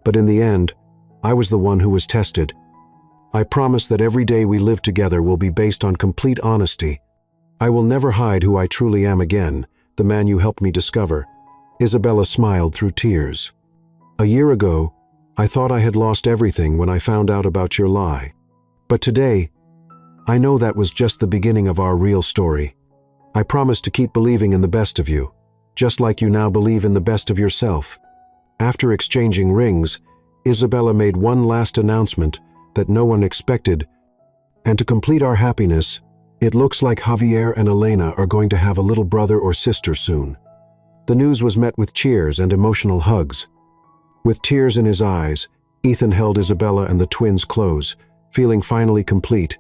but in the end, I was the one who was tested. I promise that every day we live together will be based on complete honesty. I will never hide who I truly am again, the man you helped me discover." Isabella smiled through tears. "A year ago, I thought I had lost everything when I found out about your lie. But today, I know that was just the beginning of our real story. I promise to keep believing in the best of you, just like you now believe in the best of yourself." After exchanging rings, Isabella made one last announcement that no one expected. "And to complete our happiness, it looks like Javier and Elena are going to have a little brother or sister soon." The news was met with cheers and emotional hugs. With tears in his eyes, Ethan held Isabella and the twins close, feeling finally complete.